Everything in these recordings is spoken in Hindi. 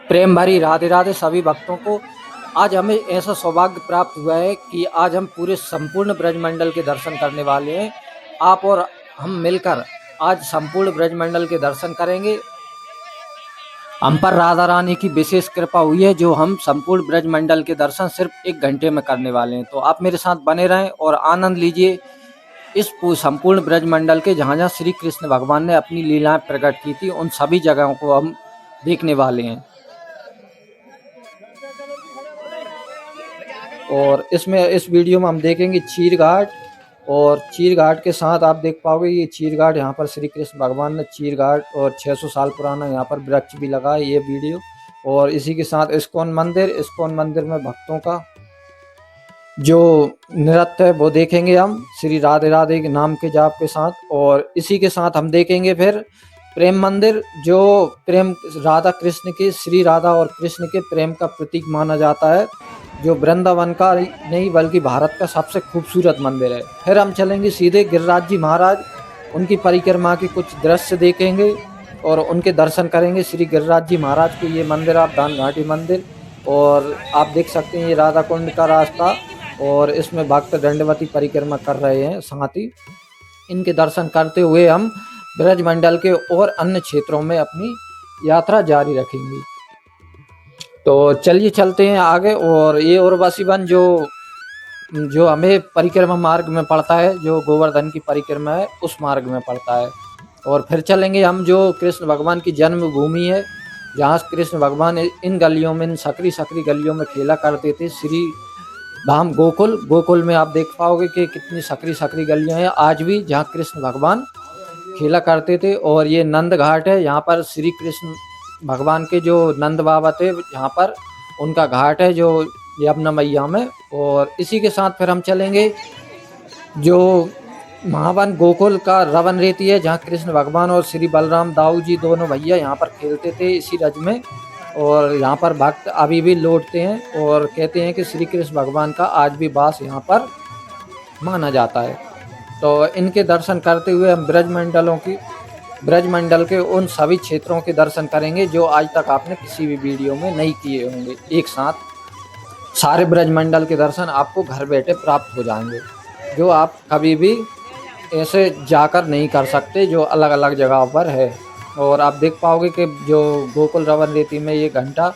प्रेम भरी राधे राधे सभी भक्तों को। आज हमें ऐसा सौभाग्य प्राप्त हुआ है कि आज हम पूरे संपूर्ण ब्रजमंडल के दर्शन करने वाले हैं। आप और हम मिलकर आज संपूर्ण ब्रजमंडल के दर्शन करेंगे। हम पर राधा रानी की विशेष कृपा हुई है जो हम संपूर्ण ब्रजमंडल के दर्शन सिर्फ 1 घंटे में करने वाले हैं। तो आप मेरे साथ बने रहें और आनंद लीजिए इस संपूर्ण ब्रजमंडल के, जहाँ-जहाँ श्री कृष्ण भगवान ने अपनी लीलाएं प्रकट की थी, उन सभी जगहों को हम देखने वाले हैं। और इसमें इस वीडियो में हम देखेंगे चीर घाट, और चीर घाट के साथ आप देख पाओगे ये चीर घाट, यहाँ पर श्री कृष्ण भगवान ने चीर घाट और 600 साल पुराना यहाँ पर वृक्ष भी लगा है ये वीडियो। और इसी के साथ इस्कॉन मंदिर में भक्तों का जो नृत्य है वो देखेंगे हम श्री राधे राधे के नाम के जाप के साथ। और इसी के साथ हम देखेंगे फिर प्रेम मंदिर, जो प्रेम राधा कृष्ण के, श्री राधा और कृष्ण के प्रेम का प्रतीक माना जाता है, जो वृंदावन का नहीं बल्कि भारत का सबसे खूबसूरत मंदिर है। फिर हम चलेंगे सीधे गिरिराज जी महाराज, उनकी परिक्रमा के कुछ दृश्य देखेंगे और उनके दर्शन करेंगे। श्री गिरिराज जी महाराज के ये मंदिर आप दान घाटी मंदिर, और आप देख सकते हैं ये राधा कुंड का रास्ता, और इसमें भक्त दंडवती परिक्रमा कर रहे हैं। साथ ही इनके दर्शन करते हुए हम ब्रजमंडल के और अन्य क्षेत्रों में अपनी यात्रा जारी रखेंगे। तो चलिए चलते हैं आगे। और ये उर्वशी वन जो हमें परिक्रमा मार्ग में पड़ता है, जो गोवर्धन की परिक्रमा है उस मार्ग में पड़ता है। और फिर चलेंगे हम जो कृष्ण भगवान की जन्मभूमि है, जहाँ कृष्ण भगवान इन गलियों में, इन सकरी गलियों में खेला करते थे। श्री धाम गोकुल में आप देख पाओगे कि कितनी सकरी गलियां हैं आज भी, जहाँ कृष्ण भगवान खेला करते थे। और ये नंद घाट है, यहाँ पर श्री कृष्ण भगवान के जो नंद बाबा थे, यहाँ पर उनका घाट है जो यमुना मैया में। और इसी के साथ फिर हम चलेंगे जो महावन गोकुल का रवन रेती है, जहाँ कृष्ण भगवान और श्री बलराम दाऊ जी दोनों भैया यहाँ पर खेलते थे इसी रज में। और यहाँ पर भक्त अभी भी लौटते हैं और कहते हैं कि श्री कृष्ण भगवान का आज भी वास यहाँ पर माना जाता है। तो इनके दर्शन करते हुए हम ब्रजमंडल के उन सभी क्षेत्रों के दर्शन करेंगे जो आज तक आपने किसी भी वीडियो में नहीं किए होंगे। एक साथ सारे ब्रजमंडल के दर्शन आपको घर बैठे प्राप्त हो जाएंगे, जो आप कभी भी ऐसे जाकर नहीं कर सकते, जो अलग अलग जगहों पर है। और आप देख पाओगे कि जो गोकुल रवन रेती में ये घंटा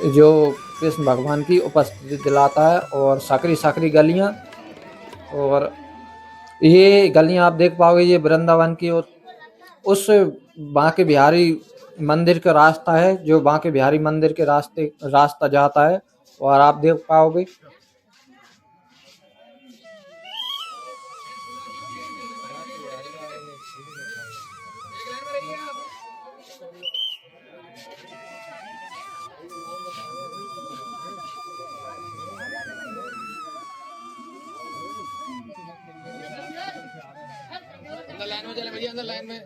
जो कृष्ण भगवान की उपस्थिति दिलाता है, और सकरी गलियां, और ये गलियां आप देख पाओगे ये वृंदावन की उस बांके बिहारी मंदिर का रास्ता है, जो बांके बिहारी मंदिर के रास्ता जाता है। और आप देख पाओगे अंदर लाइन में चले भैया, अंदर लाइन में।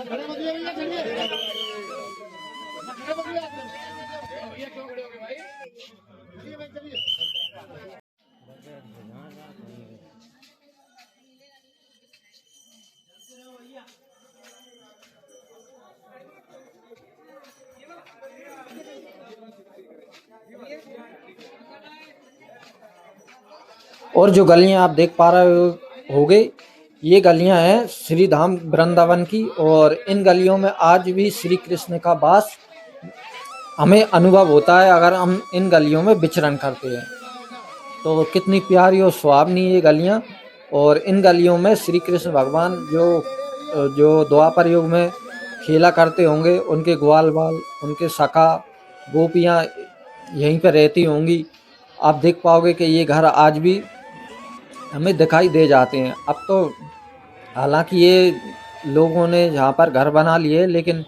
खड़े मत भैया, चलिए भैया, क्यों खड़े हो गए भाई? चलिए भाई, चलिए। और जो गलियां आप देख पा रहे होगे ये गलियां हैं श्री धाम वृंदावन की। और इन गलियों में आज भी श्री कृष्ण का वास हमें अनुभव होता है अगर हम इन गलियों में विचरण करते हैं। तो कितनी प्यारी और सुहावनी ये गलियां। और इन गलियों में श्री कृष्ण भगवान जो द्वापर युग में खेला करते होंगे, उनके ग्वाल बाल, उनके सखा गोपियां यहीं पर रहती होंगी। आप देख पाओगे कि ये घर आज भी हमें दिखाई दे जाते हैं। अब तो हालांकि ये लोगों ने यहाँ पर घर बना लिए, लेकिन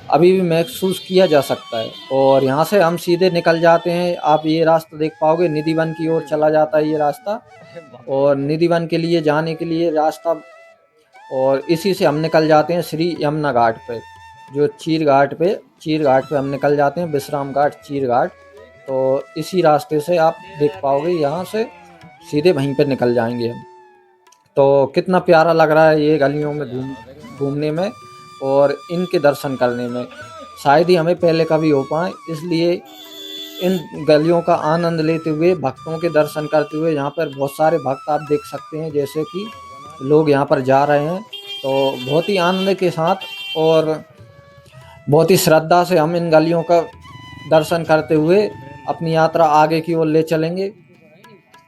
अभी भी महसूस किया जा सकता है। और यहाँ से हम सीधे निकल जाते हैं, आप ये रास्ता देख पाओगे निधिवन की ओर चला जाता है ये रास्ता, और निधिवन के लिए जाने के लिए रास्ता। और इसी से हम निकल जाते हैं श्री यमुना घाट पे, जो चीर घाट पे हम निकल जाते हैं, विश्राम घाट चीर घाट। तो इसी रास्ते से आप देख पाओगे, यहाँ से सीधे वहीं पर निकल जाएंगे हम। तो कितना प्यारा लग रहा है ये गलियों में घूमने में और इनके दर्शन करने में। शायद ही हमें पहले कभी हो पाए, इसलिए इन गलियों का आनंद लेते हुए, भक्तों के दर्शन करते हुए, यहाँ पर बहुत सारे भक्त आप देख सकते हैं जैसे कि लोग यहाँ पर जा रहे हैं। तो बहुत ही आनंद के साथ और बहुत ही श्रद्धा से हम इन गलियों का दर्शन करते हुए अपनी यात्रा आगे की ओर ले चलेंगे।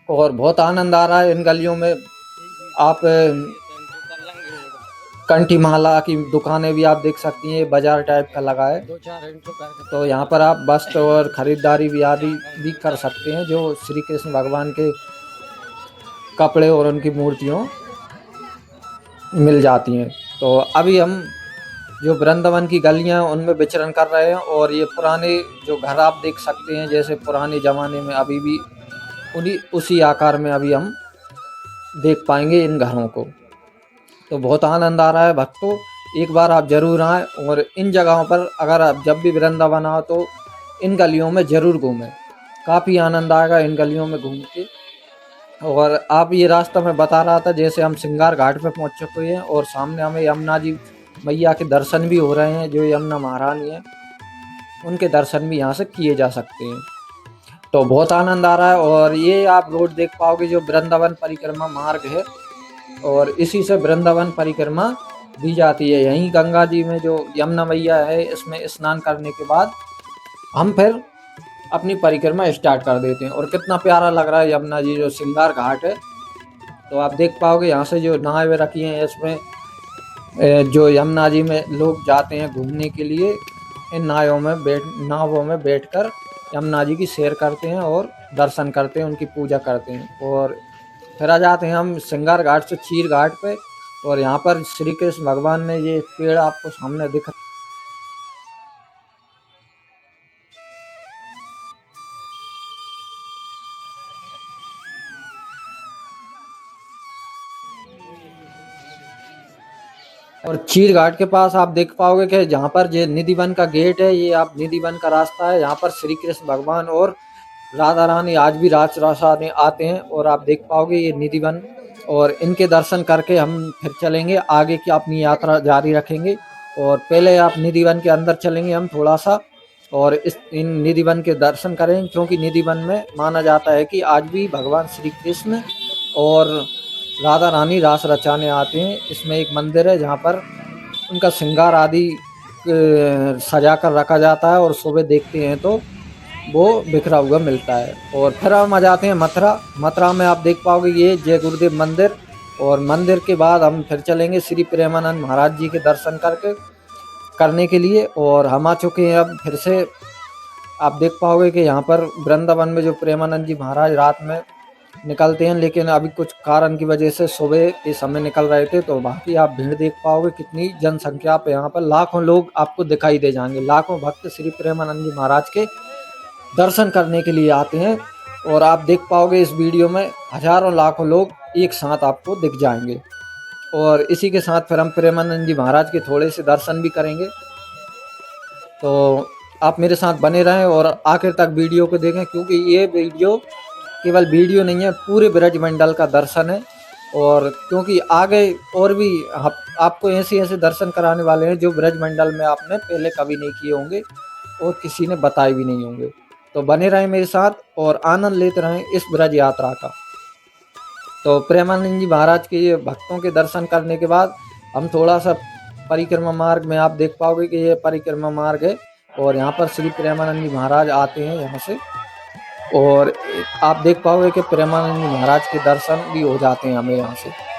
और बहुत आनंद आ रहा है इन गलियों में। आप कंठी माला की दुकानें भी आप देख सकती हैं, बाजार टाइप का लगा है। तो यहाँ पर आप वस्त्र और खरीदारी भी आदि भी कर सकते हैं, जो श्री कृष्ण भगवान के कपड़े और उनकी मूर्तियों मिल जाती हैं। तो अभी हम जो वृंदावन की गलियां उनमें विचरण कर रहे हैं और ये पुराने जो घर आप देख सकते हैं जैसे पुराने ज़माने में, अभी भी उसी आकार में अभी हम देख पाएंगे इन घरों को। तो बहुत आनंद आ रहा है भक्तों, एक बार आप जरूर आएँ और इन जगहों पर अगर आप जब भी वृंदावन आओ तो इन गलियों में ज़रूर घूमें। काफ़ी आनंद आएगा इन गलियों में घूम के। और आप ये रास्ता मैं बता रहा था, जैसे हम श्रृंगार घाट पे पहुंच चुके हैं और सामने हमें यमुना जी मैया के दर्शन भी हो रहे हैं, जो यमुना महारानी है उनके दर्शन भी यहाँ से किए जा सकते हैं। तो बहुत आनंद आ रहा है। और ये आप रोड देख पाओगे जो वृंदावन परिक्रमा मार्ग है, और इसी से वृंदावन परिक्रमा दी जाती है। यहीं गंगा जी में जो यमुना मैया है, इसमें स्नान करने के बाद हम फिर अपनी परिक्रमा स्टार्ट कर देते हैं। और कितना प्यारा लग रहा है यमुना जी जो श्रृंगार घाट है। तो आप देख पाओगे यहाँ से जो नावें रखी हैं, इसमें जो यमुना जी में लोग जाते हैं घूमने के लिए, इन नावों में बैठकर यमुना जी की सैर करते हैं और दर्शन करते हैं, उनकी पूजा करते हैं। और फिर आ जाते हैं हम श्रृंगार घाट से चीर घाट पे। और यहाँ पर श्री कृष्ण भगवान ने ये पेड़ आपको सामने दिख और चीर घाट के पास आप देख पाओगे कि जहाँ पर ये निधिवन का गेट है, ये आप निधिवन का रास्ता है। यहाँ पर श्री कृष्ण भगवान और राधा रानी आज भी राज रासाने आते हैं। और आप देख पाओगे ये निधिवन, और इनके दर्शन करके हम फिर चलेंगे आगे की अपनी यात्रा जारी रखेंगे। और पहले आप निधिवन के अंदर चलेंगे हम थोड़ा सा, और इन निधिवन के दर्शन करेंगे, क्योंकि निधिवन में माना जाता है कि आज भी भगवान श्री कृष्ण और राधा रानी रास रचाने आते हैं। इसमें एक मंदिर है जहाँ पर उनका श्रृंगार आदि सजा कर रखा जाता है, और सुबह देखते हैं तो वो बिखरा हुआ मिलता है। और फिर हम आ जाते हैं मथुरा में आप देख पाओगे ये जय गुरुदेव मंदिर। और मंदिर के बाद हम फिर चलेंगे श्री प्रेमानंद महाराज जी के दर्शन करने के लिए। और हम आ चुके हैं अब फिर से। आप देख पाओगे कि यहाँ पर वृंदावन में जो प्रेमानंद जी महाराज रात में निकलते हैं, लेकिन अभी कुछ कारण की वजह से सुबह के समय निकल रहे थे। तो बाकी आप भीड़ देख पाओगे कितनी जनसंख्या पे, यहाँ पर लाखों लोग आपको दिखाई दे जाएंगे। लाखों भक्त श्री प्रेमानंद जी महाराज के दर्शन करने के लिए आते हैं। और आप देख पाओगे इस वीडियो में हजारों लाखों लोग एक साथ आपको दिख जाएंगे। और इसी के साथ फिर हम प्रेमानंद जी महाराज के थोड़े से दर्शन भी करेंगे। तो आप मेरे साथ बने रहें और आखिर तक वीडियो को देखें, क्योंकि ये वीडियो केवल वीडियो नहीं है, पूरे ब्रजमंडल का दर्शन है। और क्योंकि आगे और भी आपको ऐसे दर्शन कराने वाले हैं जो ब्रजमंडल में आपने पहले कभी नहीं किए होंगे और किसी ने बताए भी नहीं होंगे। तो बने रहें मेरे साथ और आनंद लेते रहें इस ब्रज यात्रा का। तो प्रेमानंद जी महाराज के ये भक्तों के दर्शन करने के बाद हम थोड़ा सा परिक्रमा मार्ग में, आप देख पाओगे कि ये परिक्रमा मार्ग है। और यहाँ पर श्री प्रेमानंद जी महाराज आते हैं यहाँ से। और आप देख पाओगे कि प्रेमानंद जी महाराज के दर्शन भी हो जाते हैं हमें यहाँ से।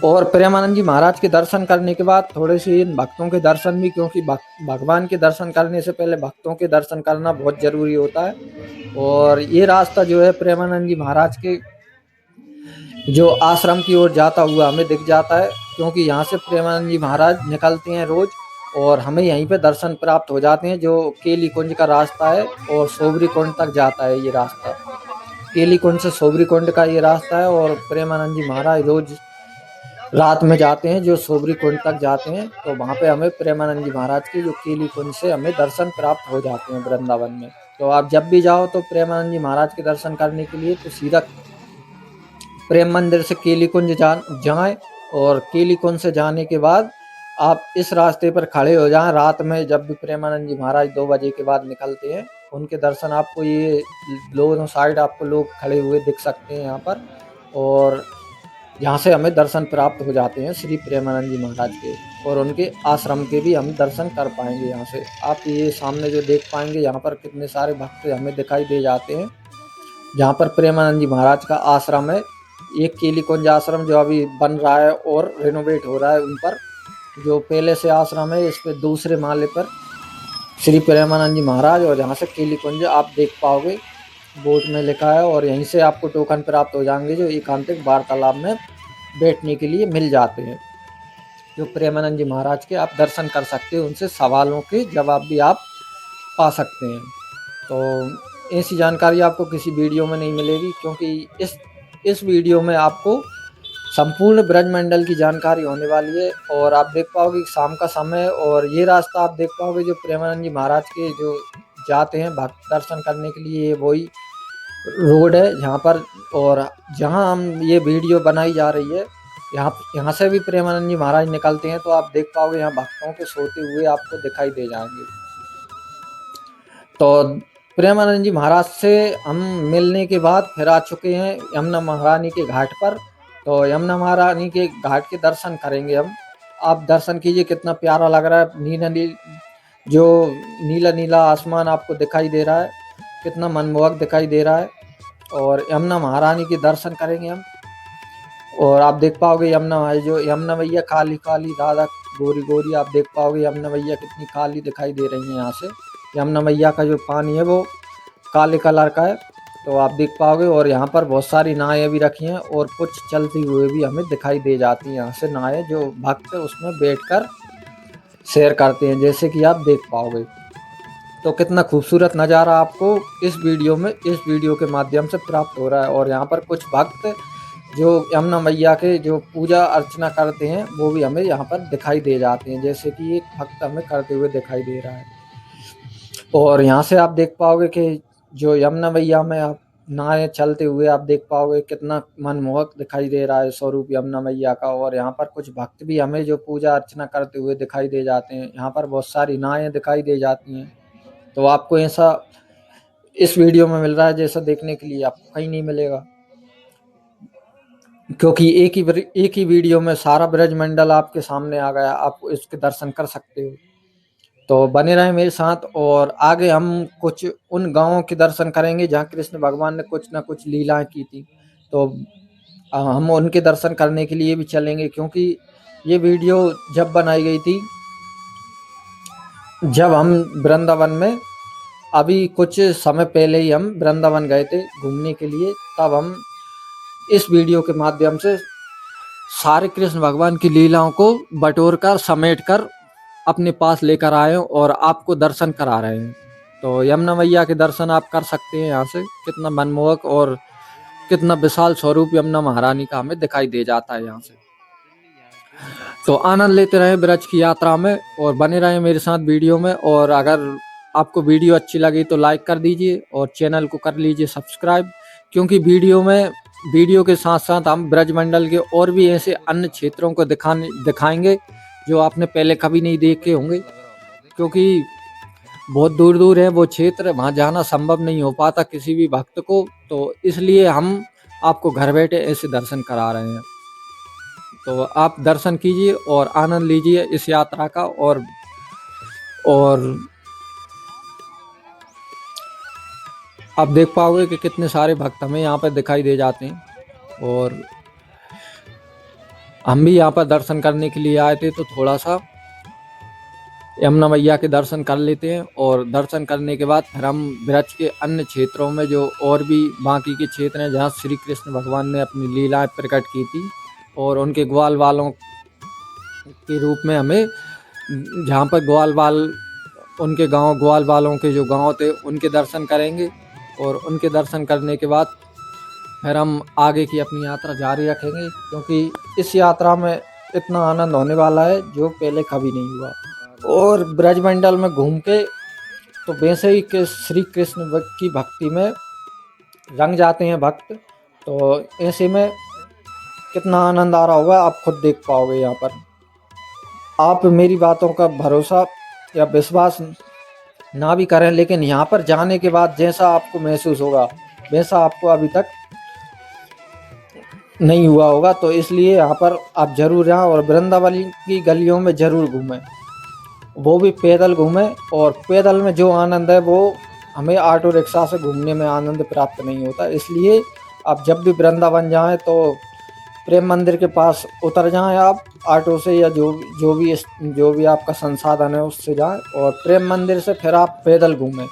और प्रेमानंद जी महाराज के दर्शन करने के बाद थोड़े से इन भक्तों के दर्शन भी, क्योंकि भगवान के दर्शन करने से पहले भक्तों के दर्शन करना बहुत ज़रूरी होता है। और ये रास्ता जो है प्रेमानंद जी महाराज के जो आश्रम की ओर जाता हुआ हमें दिख जाता है, क्योंकि यहाँ से प्रेमानंद जी महाराज निकलते हैं रोज और हमें यहीं पे दर्शन प्राप्त हो जाते हैं। जो केली कुंज का रास्ता है और सोबरी कुंड तक जाता है ये रास्ता। केली कुंज से सोबरी कुंड का ये रास्ता है और प्रेमानंद जी महाराज रोज रात में जाते हैं जो सोबरी कुंड तक जाते हैं। तो वहाँ पे हमें प्रेमानंद जी महाराज की जो केली कुंज से हमें दर्शन प्राप्त हो जाते हैं वृंदावन में। तो आप जब भी जाओ तो प्रेमानंद जी महाराज के दर्शन करने के लिए तो सीधा प्रेम मंदिर से केली कुंज जाएं और केली कुंज से जाने के बाद आप इस रास्ते पर खड़े हो जाएं। रात में जब भी प्रेमानंद जी महाराज 2 बजे के बाद निकलते हैं, उनके दर्शन आपको ये दोनों साइड आपको लोग खड़े हुए दिख सकते हैं यहाँ पर, और यहाँ से हमें दर्शन प्राप्त हो जाते हैं श्री प्रेमानंद जी महाराज के, और उनके आश्रम के भी हम दर्शन कर पाएंगे। यहाँ से आप ये सामने जो देख पाएंगे यहाँ पर कितने सारे भक्त हमें दिखाई दे जाते हैं। जहाँ पर प्रेमानंद जी महाराज का आश्रम है, एक केली कुंज आश्रम जो अभी बन रहा है और रिनोवेट हो रहा है, उन पर जो पहले से आश्रम है इस पे दूसरे माले पर श्री प्रेमानंद जी महाराज, और यहाँ से केली कुंज आप देख पाओगे बोर्ड में लिखा है, और यहीं से आपको टोकन प्राप्त हो जाएंगे जो एकांतिक वार्तालाप में बैठने के लिए मिल जाते हैं। जो प्रेमानंद जी महाराज के आप दर्शन कर सकते हो, उनसे सवालों के जवाब भी आप पा सकते हैं। तो ऐसी जानकारी आपको किसी वीडियो में नहीं मिलेगी, क्योंकि इस वीडियो में आपको संपूर्ण ब्रजमंडल की जानकारी होने वाली है। और आप देख पाओगे शाम का समय, और ये रास्ता आप देख पाओगे जो प्रेमानंद जी महाराज के जो जाते हैं भक्त दर्शन करने के लिए, वही रोड है जहाँ पर, और जहाँ हम ये वीडियो बनाई जा रही है यहाँ से भी प्रेमानंद जी महाराज निकलते हैं। तो आप देख पाओगे यहाँ भक्तों के सोते हुए आपको दिखाई दे जाएंगे। तो प्रेमानंद जी महाराज से हम मिलने के बाद फिर आ चुके हैं यमुना महारानी के घाट पर। तो यमुना महारानी के घाट के दर्शन करेंगे हम। आप दर्शन कीजिए कितना प्यारा लग रहा है, नीला नीला आसमान आपको दिखाई दे रहा है, कितना मनमोहक दिखाई दे रहा है। और यमुना महारानी के दर्शन करेंगे हम, और आप देख पाओगे यमुना मैया काली काली, राधा गोरी गोरी, आप देख पाओगे यमुना मैया कितनी काली दिखाई दे रही है। यहाँ से यमुना मैया का जो पानी है वो काले कलर का है, तो आप देख पाओगे। और यहाँ पर बहुत सारी नावें भी रखी हैं और कुछ चलती हुए भी हमें दिखाई दे जाती हैं यहाँ से नावें, जो भक्त उसमें बैठकर सैर करते हैं, जैसे कि आप देख पाओगे। तो कितना खूबसूरत नज़ारा आपको इस वीडियो के माध्यम से प्राप्त हो रहा है। और यहाँ पर कुछ भक्त जो यमुना मैया के जो पूजा अर्चना करते हैं वो भी हमें यहाँ पर दिखाई दे जाते हैं, जैसे कि एक भक्त हमें करते हुए दिखाई दे रहा है। और यहाँ से आप देख पाओगे कि जो यमुना मैया में आप नावें चलते हुए आप देख पाओगे कितना मनमोहक दिखाई दे रहा है स्वरूप यमुना मैया का। और यहाँ पर कुछ भक्त भी हमें जो पूजा अर्चना करते हुए दिखाई दे जाते हैं। यहाँ पर बहुत सारी नावें दिखाई दे जाती हैं। तो आपको ऐसा इस वीडियो में मिल रहा है जैसा देखने के लिए आपको कहीं नहीं मिलेगा, क्योंकि एक ही वीडियो में सारा ब्रजमंडल आपके सामने आ गया, आप इसके दर्शन कर सकते हो। तो बने रहे मेरे साथ, और आगे हम कुछ उन गांवों के दर्शन करेंगे जहां कृष्ण भगवान ने कुछ ना कुछ लीलाएं की थी। तो हम उनके दर्शन करने के लिए भी चलेंगे, क्योंकि ये वीडियो जब बनाई गई थी, जब हम वृंदावन में अभी कुछ समय पहले ही हम वृंदावन गए थे घूमने के लिए, तब हम इस वीडियो के माध्यम से सारे कृष्ण भगवान की लीलाओं को बटोर कर समेट कर अपने पास लेकर आए और आपको दर्शन करा रहे हैं। तो यमुना मैया के दर्शन आप कर सकते हैं यहाँ से। कितना मनमोहक और कितना विशाल स्वरूप यमुना महारानी का हमें दिखाई दे जाता है यहाँ से। तो आनंद लेते रहे ब्रज की यात्रा में और बने रहे मेरे साथ वीडियो में। और अगर आपको वीडियो अच्छी लगी तो लाइक कर दीजिए और चैनल को कर लीजिए सब्सक्राइब, क्योंकि वीडियो के साथ साथ हम ब्रजमंडल के और भी ऐसे अन्य क्षेत्रों को दिखाएंगे जो आपने पहले कभी नहीं देखे होंगे, क्योंकि बहुत दूर दूर है वो क्षेत्र, वहाँ जाना संभव नहीं हो पाता किसी भी भक्त को। तो इसलिए हम आपको घर बैठे ऐसे दर्शन करा रहे हैं। तो आप दर्शन कीजिए और आनंद लीजिए इस यात्रा का। और आप देख पाओगे कि कितने सारे भक्त हमें यहाँ पर दिखाई दे जाते हैं। और हम भी यहाँ पर दर्शन करने के लिए आए थे, तो थोड़ा सा यमुना मैया के दर्शन कर लेते हैं और दर्शन करने के बाद फिर हम ब्रज के अन्य क्षेत्रों में जो और भी बाकी के क्षेत्र हैं जहाँ श्री कृष्ण भगवान ने अपनी लीलाएं प्रकट की थी और उनके ग्वाल वालों के रूप में हमें जहाँ पर ग्वाल वाल उनके गांव ग्वाल वालों के जो गांव थे उनके दर्शन करेंगे और उनके दर्शन करने के बाद फिर हम आगे की अपनी यात्रा जारी रखेंगे क्योंकि इस यात्रा में इतना आनंद होने वाला है जो पहले कभी नहीं हुआ। और ब्रजमंडल में घूम के तो वैसे ही कि श्री कृष्ण की भक्ति में रंग जाते हैं भक्त, तो ऐसे में कितना आनंद आ रहा होगा आप खुद देख पाओगे। यहाँ पर आप मेरी बातों का भरोसा या विश्वास ना भी करें, लेकिन यहाँ पर जाने के बाद जैसा आपको महसूस होगा वैसा आपको अभी तक नहीं हुआ होगा। तो इसलिए यहाँ पर आप जरूर जाएं और वृंदावन की गलियों में जरूर घूमें, वो भी पैदल घूमें। और पैदल में जो आनंद है वो हमें ऑटो रिक्शा से घूमने में आनंद प्राप्त नहीं होता। इसलिए आप जब भी वृंदावन जाएं तो प्रेम मंदिर के पास उतर जाएं, आप ऑटो से या जो भी आपका संसाधन है उससे जाएं और प्रेम मंदिर से फिर आप पैदल घूमें।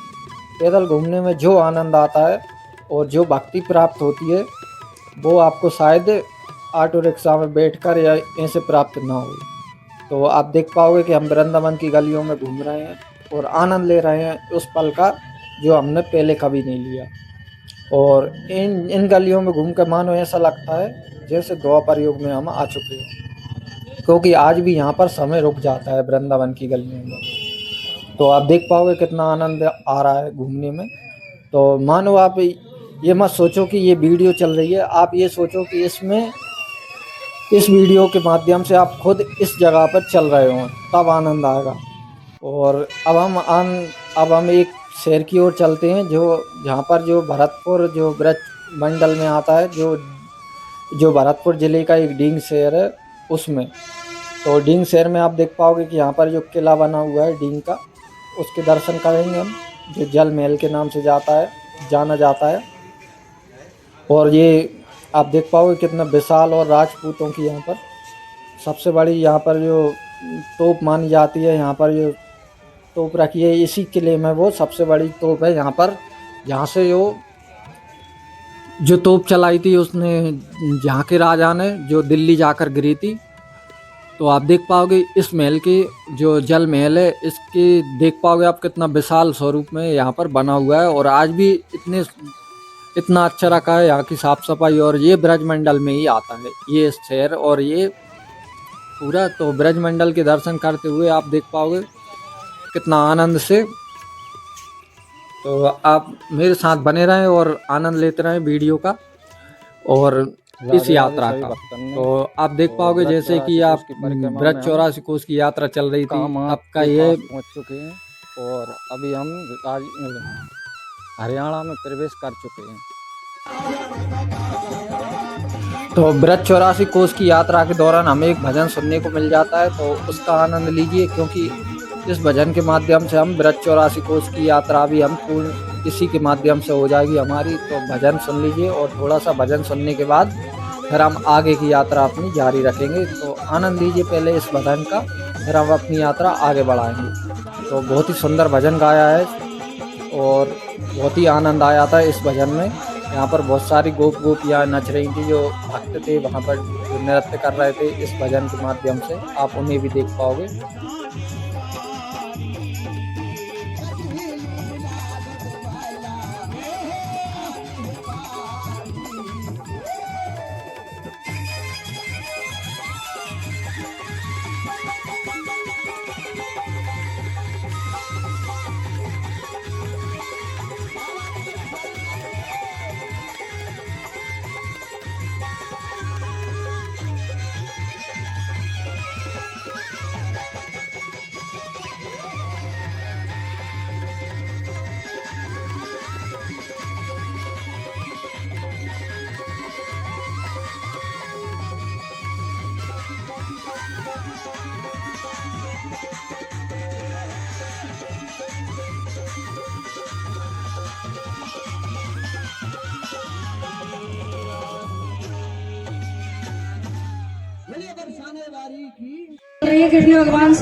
पैदल घूमने में जो आनंद आता है और जो भक्ति प्राप्त होती है वो आपको शायद ऑटो रिक्शा में बैठकर या ऐसे प्राप्त ना हो। तो आप देख पाओगे कि हम वृंदावन की गलियों में घूम रहे हैं और आनंद ले रहे हैं उस पल का जो हमने पहले कभी नहीं लिया। और इन गलियों में घूम कर मानो ऐसा लगता है जैसे द्वापर युग में हम आ चुके हैं, क्योंकि आज भी यहाँ पर समय रुक जाता है वृंदावन की गलियों में। तो आप देख पाओगे कितना आनंद आ रहा है घूमने में। तो मानो आप ये मत सोचो कि ये वीडियो चल रही है, आप ये सोचो कि इस वीडियो के माध्यम से आप खुद इस जगह पर चल रहे हो, तब आनंद आएगा। और अब हम एक शहर की ओर चलते हैं जहाँ पर जो भरतपुर जो ब्रज मंडल में आता है, जो भरतपुर ज़िले का एक डींग शहर है उसमें। तो डींग शहर में आप देख पाओगे कि यहाँ पर जो किला बना हुआ है डींग का, उसके दर्शन करेंगे हम, जो जल महल के नाम से जाना जाता है। और ये आप देख पाओगे कितना विशाल और राजपूतों की यहाँ पर सबसे बड़ी यहाँ पर जो तोप मानी जाती है, यहाँ पर जो तोप रखी है इसी किले में, वो सबसे बड़ी तोप है यहाँ पर, जहाँ से जो तोप चलाई थी उसने जहाँ के राजा ने जो दिल्ली जाकर गिरी थी। तो आप देख पाओगे इस महल के जो जल महल है इसके देख पाओगे आप कितना विशाल स्वरूप में यहाँ पर बना हुआ है और आज भी इतना अच्छा रखा है यहाँ की साफ सफाई। और ये ब्रजमंडल में ही आता है ये शहर और ये पूरा। तो ब्रजमंडल के दर्शन करते हुए आप देख पाओगे कितना आनंद से। तो आप मेरे साथ बने रहें और आनंद लेते रहें वीडियो का और इस यात्रा का। तो आप देख पाओगे जैसे कि आप ब्रज 84 कोस की यात्रा चल रही थी, आपका ये पहुंच चुके हैं और अभी हम हरियाणा में प्रवेश कर चुके हैं। तो ब्रज 84 कोस की यात्रा के दौरान हमें एक भजन सुनने को मिल जाता है, तो उसका आनंद लीजिए, क्योंकि इस भजन के माध्यम से हम ब्रज 84 कोस की यात्रा भी हम पूर्ण इसी के माध्यम से हो जाएगी हमारी। तो भजन सुन लीजिए और थोड़ा सा भजन सुनने के बाद फिर हम आगे की यात्रा अपनी जारी रखेंगे। तो आनंद लीजिए पहले इस भजन का, फिर हम अपनी यात्रा आगे बढ़ाएंगे। तो बहुत ही सुंदर भजन गाया है और बहुत ही आनंद आया था इस भजन में। यहाँ पर बहुत सारी गोपियाँ नच रही थी, जो भक्त थे वहाँ पर जो नृत्य कर रहे थे इस भजन के माध्यम से, आप उन्हें भी देख पाओगे। कृष्ण भगवान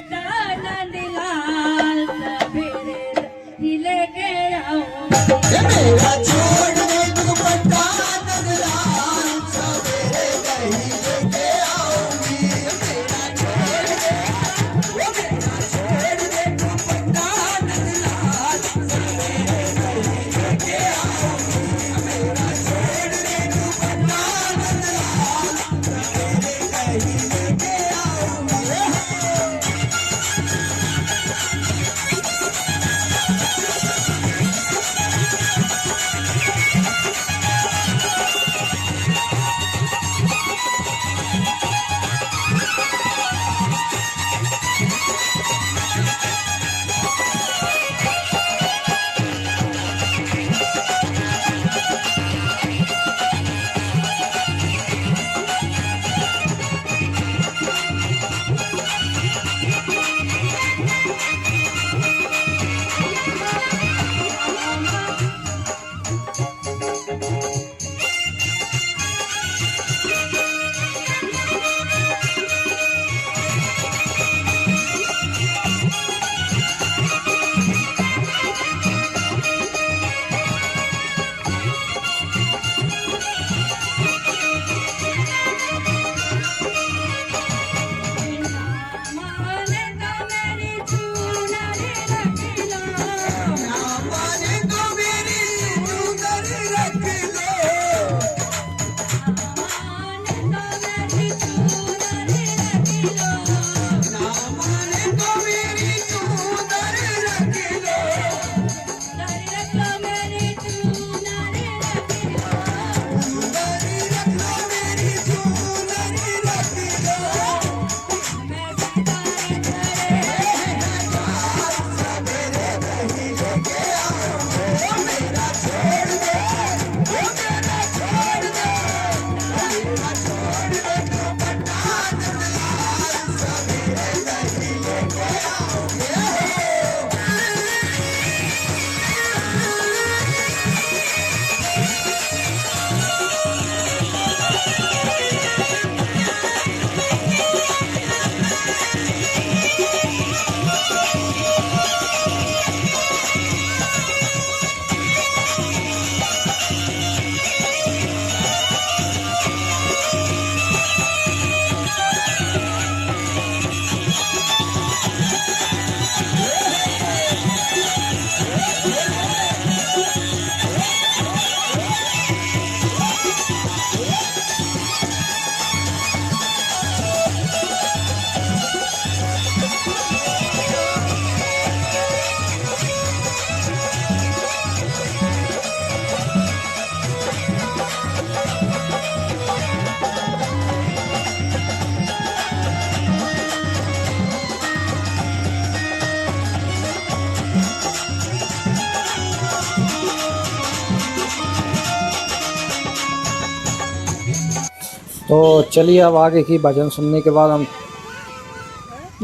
तो चलिए अब आगे की भजन सुनने के बाद हम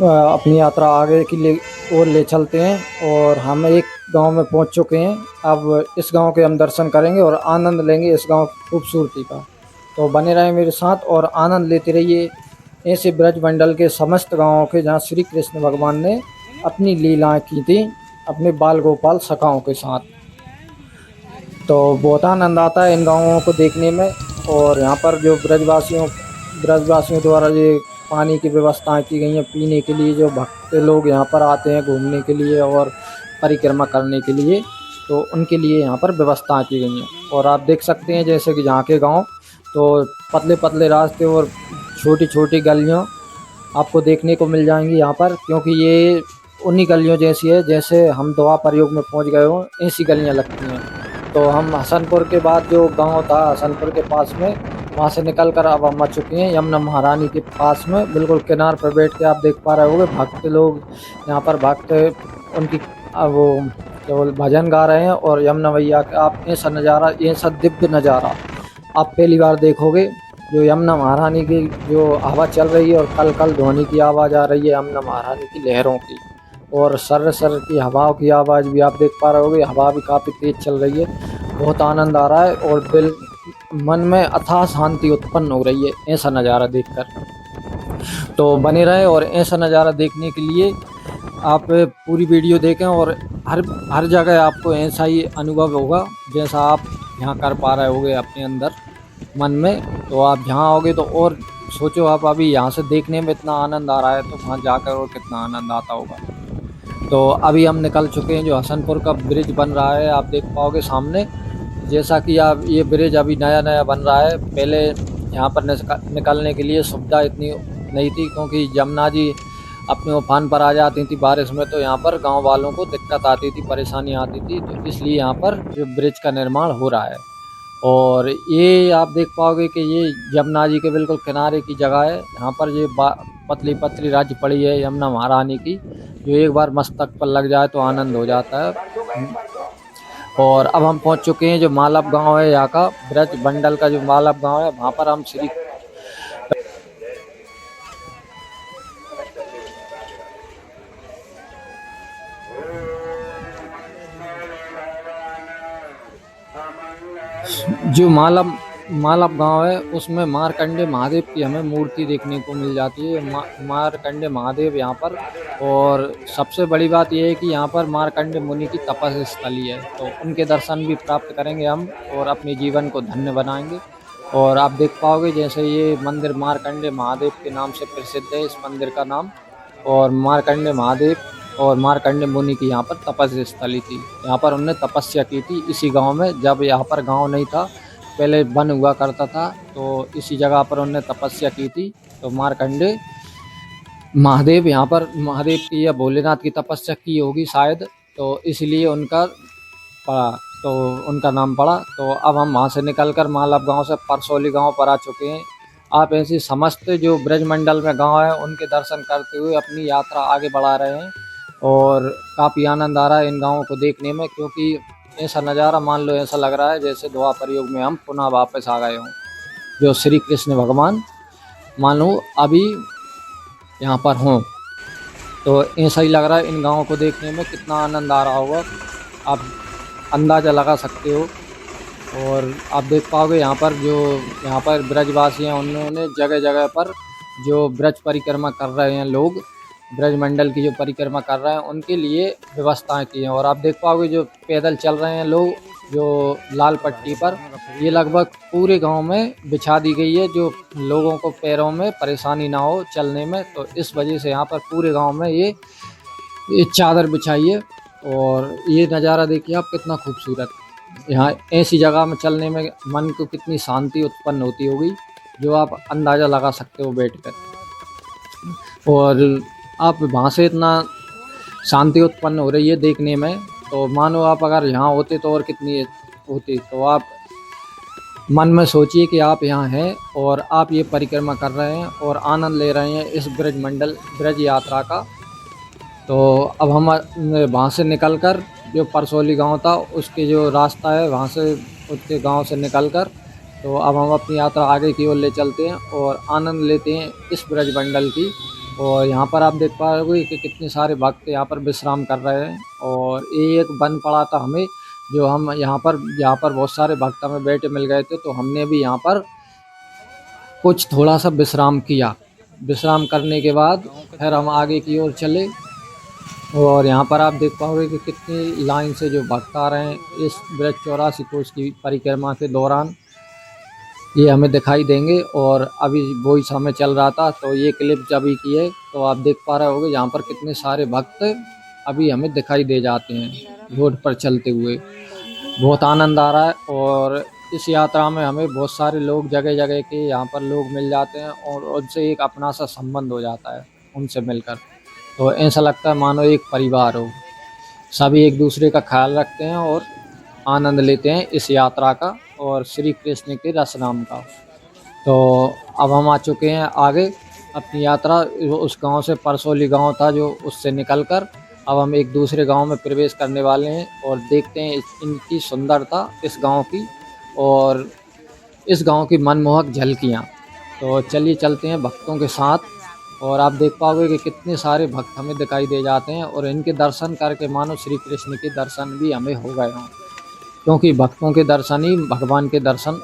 अपनी यात्रा आगे की ओर ले चलते हैं और हम एक गांव में पहुंच चुके हैं। अब इस गांव के हम दर्शन करेंगे और आनंद लेंगे इस गांव की खूबसूरती का। तो बने रहें मेरे साथ और आनंद लेते रहिए ऐसे ब्रज मंडल के समस्त गांवों के जहां श्री कृष्ण भगवान ने अपनी लीलाएं की थी अपने बाल गोपाल सखाओं के साथ। तो बहुत आनंद आता है इन गाँवों को देखने में। और यहाँ पर जो ब्रजवासियों द्वारा ये पानी की व्यवस्थाएं की गई हैं पीने के लिए, जो भक्त लोग यहाँ पर आते हैं घूमने के लिए और परिक्रमा करने के लिए, तो उनके लिए यहाँ पर व्यवस्थाएं की गई हैं। और आप देख सकते हैं जैसे कि यहाँ के गांव तो पतले पतले रास्ते और छोटी छोटी गलियाँ आपको देखने को मिल जाएंगी यहाँ पर, क्योंकि ये उन्हीं गलियों जैसी है जैसे हम द्वापर युग में पहुँच गए हों, ऐसी गलियाँ लगती हैं। तो हम हसनपुर के बाद जो गांव था हसनपुर के पास में, वहां से निकलकर अब हम आ चुके हैं यमुना महारानी के पास में। बिल्कुल किनार पर बैठ के आप देख पा रहे होंगे भक्त लोग यहाँ पर भक्त उनकी वो केवल भजन गा रहे हैं और यमुना मैया का आप ऐसा नज़ारा, ऐसा दिव्य नज़ारा आप पहली बार देखोगे। जो यमुना महारानी की जो हवा चल रही है और कल कल ध्वनि की आवाज़ आ रही है यमुना महारानी की लहरों की, और सर सर की हवाओं की आवाज़ भी आप देख पा रहे होगे। हवा भी काफ़ी तेज़ चल रही है, बहुत आनंद आ रहा है और दिल मन में अथाह शांति उत्पन्न हो रही है ऐसा नज़ारा देखकर। तो बने रहे और ऐसा नज़ारा देखने के लिए आप पूरी वीडियो देखें और हर हर जगह आपको ऐसा ही अनुभव होगा जैसा आप यहाँ कर पा रहे होगे अपने अंदर मन में। तो आप जहाँ आओगे तो और सोचो, आप अभी यहाँ से देखने में इतना आनंद आ रहा है तो वहाँ जाकर और कितना आनंद आता होगा। तो अभी हम निकल चुके हैं, जो हसनपुर का ब्रिज बन रहा है आप देख पाओगे सामने। जैसा कि आप, ये ब्रिज अभी नया नया बन रहा है, पहले यहाँ पर निकलने के लिए सुविधा इतनी नहीं थी, क्योंकि जमुना जी अपने उफान पर आ जाती थी बारिश में, तो यहाँ पर गांव वालों को दिक्कत आती थी, परेशानी आती थी। तो इसलिए यहाँ पर जो ब्रिज का निर्माण हो रहा है। और ये आप देख पाओगे कि ये यमुना जी के बिल्कुल किनारे की जगह है। यहाँ पर ये पतली पतली राज्य पड़ी है यमुना महारानी की, जो एक बार मस्तक पर लग जाए तो आनंद हो जाता है। और अब हम पहुँच चुके हैं जो मालव गांव है, यहाँ का ब्रज मंडल का जो मालव गांव है, वहाँ पर हम श्री जो मालव गांव है उसमें मार्कंडे महादेव की हमें मूर्ति देखने को मिल जाती है। मार्कंडे महादेव यहाँ पर, और सबसे बड़ी बात यह है कि यहाँ पर मार्कंडे मुनि की तपस्या स्थली है, तो उनके दर्शन भी प्राप्त करेंगे हम और अपने जीवन को धन्य बनाएंगे। और आप देख पाओगे जैसे ये मंदिर मार्कंडे महादेव के नाम से प्रसिद्ध है, इस मंदिर का नाम। और मार्कंडे महादेव और मार्कंडे मुनि की यहाँ पर तपस्या स्थली थी, यहाँ पर उन्होंने तपस्या की थी इसी गांव में। जब यहाँ पर गांव नहीं था, पहले वन हुआ करता था, तो इसी जगह पर उन्होंने तपस्या की थी। तो मार्कंडे महादेव यहाँ पर, महादेव की या भोलेनाथ की तपस्या की होगी शायद, तो इसलिए उनका पड़ा, तो उनका नाम पड़ा। तो अब हम वहाँ से निकलकर मालव गांव से परसौली गांव पर आ चुके हैं। आप ऐसी समस्त जो ब्रजमंडल में गांव है उनके दर्शन करते हुए अपनी यात्रा आगे बढ़ा रहे हैं। और काफ़ी आनंद आ रहा है इन गाँवों को देखने में, क्योंकि ऐसा नज़ारा मान लो ऐसा लग रहा है जैसे द्वापर युग में हम पुनः वापस आ गए हों। जो श्री कृष्ण भगवान मान लो अभी यहाँ पर हों, तो ऐसा ही लग रहा है इन गाँवों को देखने में। कितना आनंद आ रहा होगा आप अंदाज़ा लगा सकते हो। और आप देख पाओगे यहाँ पर ब्रजवासी हैं, उन्होंने जगह जगह पर जो ब्रज परिक्रमा कर रहे हैं लोग, ब्रजमंडल की जो परिक्रमा कर रहे हैं उनके लिए व्यवस्थाएं की हैं। और आप देख पाओगे जो पैदल चल रहे हैं लोग, जो लाल पट्टी पर, ये लगभग पूरे गांव में बिछा दी गई है, जो लोगों को पैरों में परेशानी ना हो चलने में। तो इस वजह से यहाँ पर पूरे गांव में ये चादर बिछाई है। और ये नज़ारा देखिए आप, कितना खूबसूरत। यहाँ ऐसी जगह में चलने में मन को कितनी शांति उत्पन्न होती होगी, जो आप अंदाज़ा लगा सकते हो बैठकर। और आप वहाँ से इतना शांति उत्पन्न हो रही है देखने में, तो मानो आप अगर यहाँ होते तो और कितनी होती। तो आप मन में सोचिए कि आप यहाँ हैं और आप ये परिक्रमा कर रहे हैं और आनंद ले रहे हैं इस ब्रज यात्रा का। तो अब हम वहाँ से निकलकर जो परसौली गांव था उसके जो रास्ता है वहाँ से, उसके गांव से निकलकर, तो अब हम अपनी यात्रा आगे की ओर ले चलते हैं और आनंद लेते हैं इस ब्रजमंडल की। और यहाँ पर आप देख पाओगे कि कितने सारे भक्त यहाँ पर विश्राम कर रहे हैं। और एक बन पड़ा था हमें, जो हम यहाँ पर बहुत सारे भक्त हमें बैठे मिल गए थे, तो हमने भी यहाँ पर कुछ थोड़ा सा विश्राम किया। विश्राम करने के बाद फिर हम आगे की ओर चले। और यहाँ पर आप देख पाओगे कि कितनी लाइन से जो भक्त आ रहे हैं इस ब्रज 84 कोस की परिक्रमा के दौरान, ये हमें दिखाई देंगे। और अभी वही समय चल रहा था, तो ये क्लिप जब ही की है, तो आप देख पा रहे होगे यहाँ पर कितने सारे भक्त अभी हमें दिखाई दे जाते हैं रोड पर चलते हुए। बहुत आनंद आ रहा है। और इस यात्रा में हमें बहुत सारे लोग जगह जगह के यहाँ पर लोग मिल जाते हैं और उनसे एक अपना सा संबंध हो जाता है उनसे मिलकर। तो ऐसा लगता है मानो एक परिवार हो, सभी एक दूसरे का ख्याल रखते हैं और आनंद लेते हैं इस यात्रा का और श्री कृष्ण के रस नाम का। तो अब हम आ चुके हैं आगे अपनी यात्रा, उस गांव से परसौली गांव था जो, उससे निकलकर अब हम एक दूसरे गांव में प्रवेश करने वाले हैं और देखते हैं इनकी सुंदरता इस गांव की और इस गांव की मनमोहक झलकियाँ। तो चलिए चलते हैं भक्तों के साथ। और आप देख पाओगे कि कितने सारे भक्त हमें दिखाई दे जाते हैं और इनके दर्शन करके मानो श्री कृष्ण के दर्शन भी हमें हो गए हों, क्योंकि भक्तों के दर्शन ही भगवान के दर्शन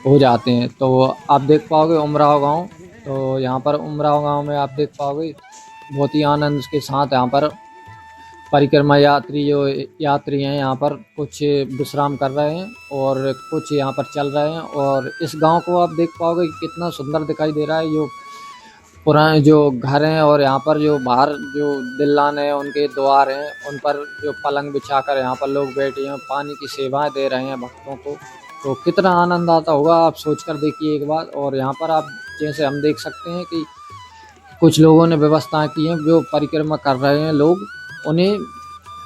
हो जाते हैं। तो आप देख पाओगे उमराव गांव, तो यहाँ पर उमराव गांव में आप देख पाओगे बहुत ही आनंद के साथ यहाँ पर परिक्रमा यात्री जो यात्री हैं यहाँ पर कुछ विश्राम कर रहे हैं और कुछ यहाँ पर चल रहे हैं। और इस गांव को आप देख पाओगे कि कितना सुंदर दिखाई दे रहा है। जो पुराने जो घर हैं और यहाँ पर जो बाहर जो दिल्लान है उनके द्वार हैं, उन पर जो पलंग बिछाकर यहाँ पर लोग बैठे हैं, पानी की सेवाएं दे रहे हैं भक्तों को। तो कितना आनंद आता होगा आप सोच कर देखिए एक बार। और यहाँ पर आप जैसे हम देख सकते हैं कि कुछ लोगों ने व्यवस्था की है, जो परिक्रमा कर रहे हैं लोग, उन्हें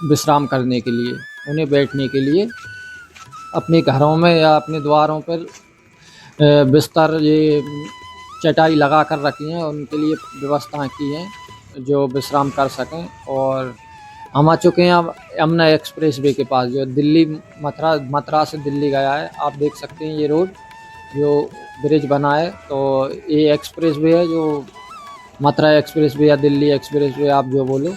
विश्राम करने के लिए, उन्हें बैठने के लिए अपने घरों में या अपने द्वारों पर बिस्तर ये चटाई लगा कर रखी हैं, उनके लिए व्यवस्था की हैं जो विश्राम कर सकें। और हम आ चुके हैं अब यमुना एक्सप्रेस वे के पास, जो दिल्ली मथुरा से दिल्ली गया है। आप देख सकते हैं ये रोड जो ब्रिज बना है, तो ये एक्सप्रेस वे है जो मथुरा एक्सप्रेस वे या दिल्ली एक्सप्रेस वे आप जो बोलो।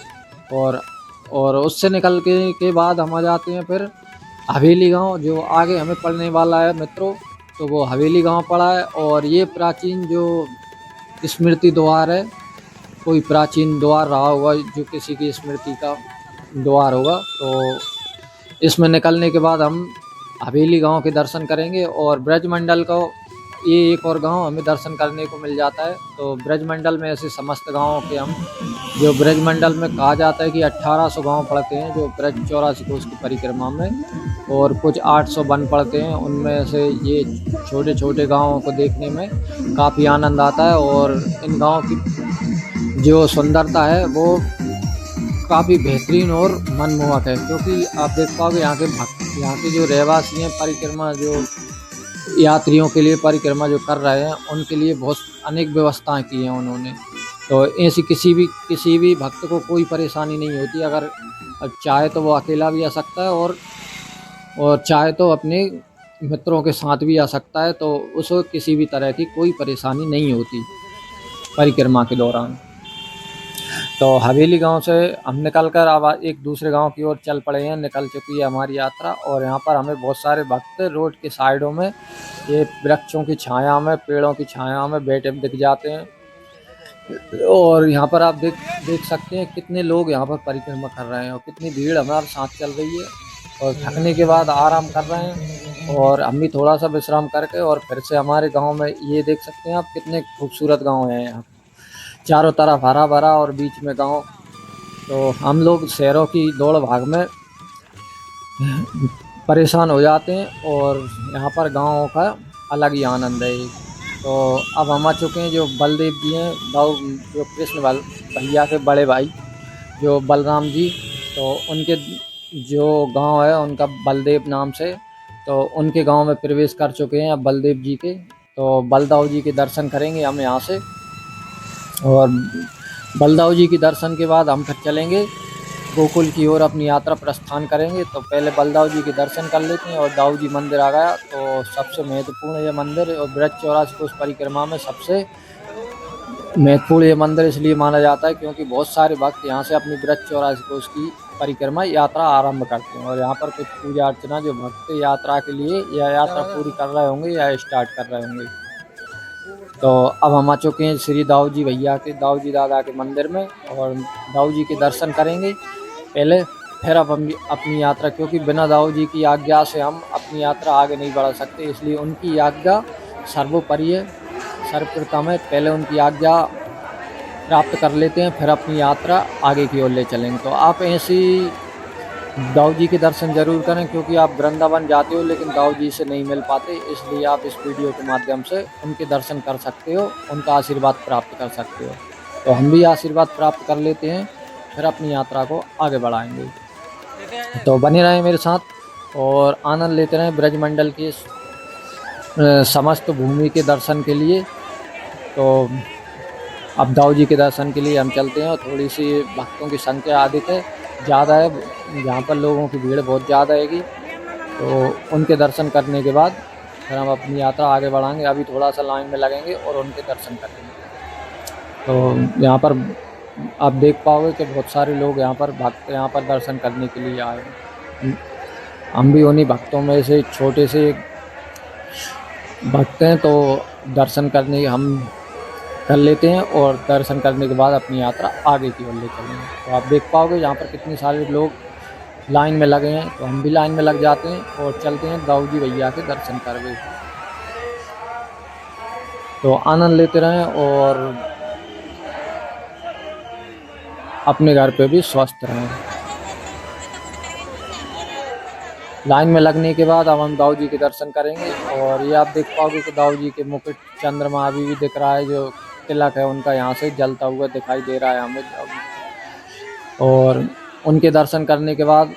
और उससे निकल के बाद हम आ जाते हैं फिर हवेली गांव, जो आगे हमें पड़ने वाला है मित्रों। तो वो हवेली गांव पड़ा है और ये प्राचीन जो स्मृति द्वार है, कोई प्राचीन द्वार रहा होगा जो किसी की स्मृति का द्वार होगा। तो इसमें निकलने के बाद हम हवेली गांव के दर्शन करेंगे। और ब्रजमंडल का ये एक और गांव हमें दर्शन करने को मिल जाता है। तो ब्रजमंडल में ऐसे समस्त गांवों के हम जो ब्रजमंडल में कहा जाता है कि 1800 गांव पड़ते हैं जो ब्रज 84 कोस की परिक्रमा में, और कुछ 800 वन पड़ते हैं। उनमें से ये छोटे छोटे गांवों को देखने में काफ़ी आनंद आता है। और इन गाँव की जो सुंदरता है वो काफ़ी बेहतरीन और मनमोहक है, क्योंकि आप देख पाओगे यहाँ के जो रहवासी हैं, परिक्रमा जो यात्रियों के लिए परिक्रमा जो कर रहे हैं, उनके लिए बहुत अनेक व्यवस्थाएं की हैं उन्होंने। तो ऐसी किसी भी भक्त को कोई परेशानी नहीं होती। अगर चाहे तो वो अकेला भी आ सकता है और चाहे तो अपने मित्रों के साथ भी आ सकता है। तो उसको किसी भी तरह की कोई परेशानी नहीं होती परिक्रमा के दौरान। तो हवेली गांव से हम निकलकर अब एक दूसरे गांव की ओर चल पड़े हैं। निकल चुकी है हमारी यात्रा और यहाँ पर हमें बहुत सारे भक्त रोड के साइडों में ये वृक्षों की छाया में, पेड़ों की छाया में बैठे दिख जाते हैं। और यहाँ पर आप देख सकते हैं कितने लोग यहाँ पर परिक्रमा कर रहे हैं और कितनी भीड़ हमारे साथ चल रही है। और थकने के बाद आराम कर रहे हैं और हम भी थोड़ा सा विश्राम करके और फिर से हमारे गाँव में, ये देख सकते हैं आप कितने खूबसूरत गाँव हैं यहाँ, चारों तरफ हरा भरा और बीच में गांव। तो हम लोग शहरों की दौड़ भाग में परेशान हो जाते हैं और यहाँ पर गाँवों का अलग ही आनंद है। तो अब हम आ चुके हैं जो बलदेव जी हैं, जो कृष्ण भैया के बड़े भाई जो बलराम जी, तो उनके जो गांव है उनका बलदेव नाम से, तो उनके गांव में प्रवेश कर चुके हैं अब बलदेव जी के। तो बलदाऊ जी के दर्शन करेंगे हम यहाँ से। और बलदाऊ जी के दर्शन के बाद हम फिर चलेंगे गोकुल की ओर, अपनी यात्रा प्रस्थान करेंगे। तो पहले बलदाऊ जी के दर्शन कर लेते हैं। और दाऊ जी मंदिर आ गया, तो सबसे महत्वपूर्ण ये मंदिर और ब्रज 84 कोस परिक्रमा में सबसे महत्वपूर्ण ये मंदिर इसलिए माना जाता है क्योंकि बहुत सारे भक्त यहाँ से अपनी ब्रज 84 कोस की परिक्रमा यात्रा आरंभ करते हैं। और यहाँ पर कुछ पूजा अर्चना जो भक्त यात्रा के लिए या यात्रा पूरी कर रहे होंगे या स्टार्ट कर रहे होंगे। तो अब हम आ चुके हैं श्री दाऊ जी भैया के, दाऊ जी दादा के मंदिर में और दाऊ जी के दर्शन करेंगे पहले, फिर अब हम अपनी यात्रा, क्योंकि बिना दाऊ जी की आज्ञा से हम अपनी यात्रा आगे नहीं बढ़ा सकते, इसलिए उनकी आज्ञा सर्वोपरि है, सर्वप्रथम है। पहले उनकी आज्ञा प्राप्त कर लेते हैं, फिर अपनी यात्रा आगे की ओर ले चलेंगे। तो आप ऐसी दाऊ जी के दर्शन जरूर करें, क्योंकि आप वृंदावन जाते हो लेकिन दाऊ जी से नहीं मिल पाते, इसलिए आप इस वीडियो के माध्यम से उनके दर्शन कर सकते हो, उनका आशीर्वाद प्राप्त कर सकते हो। तो हम भी आशीर्वाद प्राप्त कर लेते हैं, फिर अपनी यात्रा को आगे बढ़ाएंगे। तो बने रहें मेरे साथ और आनंद लेते रहें ब्रजमंडल के समस्त भूमि के दर्शन के लिए। तो अब दाऊ जी के दर्शन के लिए हम चलते हैं और थोड़ी सी भक्तों की संख्या अधिक है, ज़्यादा है, यहाँ पर लोगों की भीड़ बहुत ज़्यादा हैगी। तो उनके दर्शन करने के बाद फिर हम अपनी यात्रा आगे बढ़ाएंगे। अभी थोड़ा सा लाइन में लगेंगे और उनके दर्शन करेंगे। तो यहाँ पर आप देख पाओगे कि बहुत सारे लोग यहाँ पर भक्त यहाँ पर दर्शन करने के लिए आए हैं। हम भी उन्हीं भक्तों में से छोटे से भक्त हैं, तो दर्शन करने हम कर लेते हैं और दर्शन करने के बाद अपनी यात्रा आगे की ओर ले चलेंगे। तो आप देख पाओगे यहाँ पर कितने सारे लोग लाइन में लगे हैं, तो हम भी लाइन में लग जाते हैं और चलते हैं दाऊ जी भैया के दर्शन करने। तो आनंद लेते रहें और अपने घर पे भी स्वस्थ रहें। लाइन में लगने के बाद अब हम दाऊ जी के दर्शन करेंगे और ये आप देख पाओगे कि दाऊ जी के मुकुट चंद्रमा अभी भी दिख रहा है, जो तिलक है उनका यहाँ से जलता हुआ दिखाई दे रहा है हमें। और उनके दर्शन करने के बाद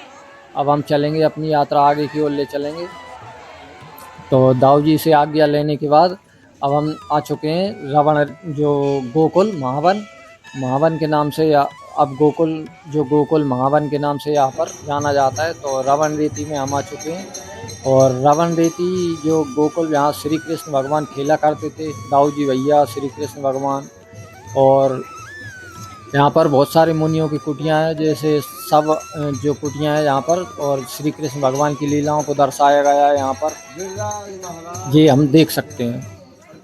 अब हम चलेंगे, अपनी यात्रा आगे की ओर ले चलेंगे। तो दाऊ जी से आज्ञा लेने के बाद अब हम आ चुके हैं रावण जो गोकुल महावन के नाम से, या अब गोकुल महावन के नाम से यहाँ पर जाना जाता है। तो रावण रेती में हम आ चुके हैं और रावण रेती जो गोकुल जहाँ श्री कृष्ण भगवान खेला करते थे, दाऊ जी भैया, श्री कृष्ण भगवान, और यहाँ पर बहुत सारे मुनियों की कुटियाँ हैं, जैसे सब जो कुटियाँ हैं यहाँ पर, और श्री कृष्ण भगवान की लीलाओं को दर्शाया गया है यहाँ पर। ये हम देख सकते हैं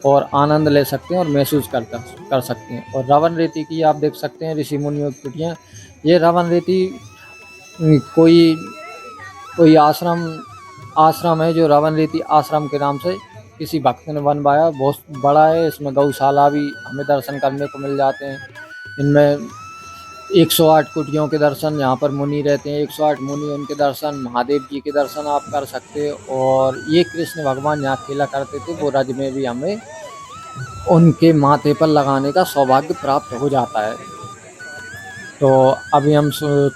और आनंद ले सकते हैं और महसूस कर सकते हैं। और रावण रेती की आप देख सकते हैं ऋषि मुनियों की कुटियाँ। ये रावण रेती कोई आश्रम है जो रावण रेती आश्रम के नाम से किसी भक्त ने बनवाया, बहुत बड़ा है। इसमें गौशाला भी हमें दर्शन करने को मिल जाते हैं। इनमें 108 कुटियों के दर्शन, यहाँ पर मुनि रहते हैं 108 मुनि, उनके दर्शन, महादेव जी के दर्शन आप कर सकते हो। और ये कृष्ण भगवान यहाँ खेला करते थे, वो रज में भी हमें उनके माथे पर लगाने का सौभाग्य प्राप्त हो जाता है। तो अभी हम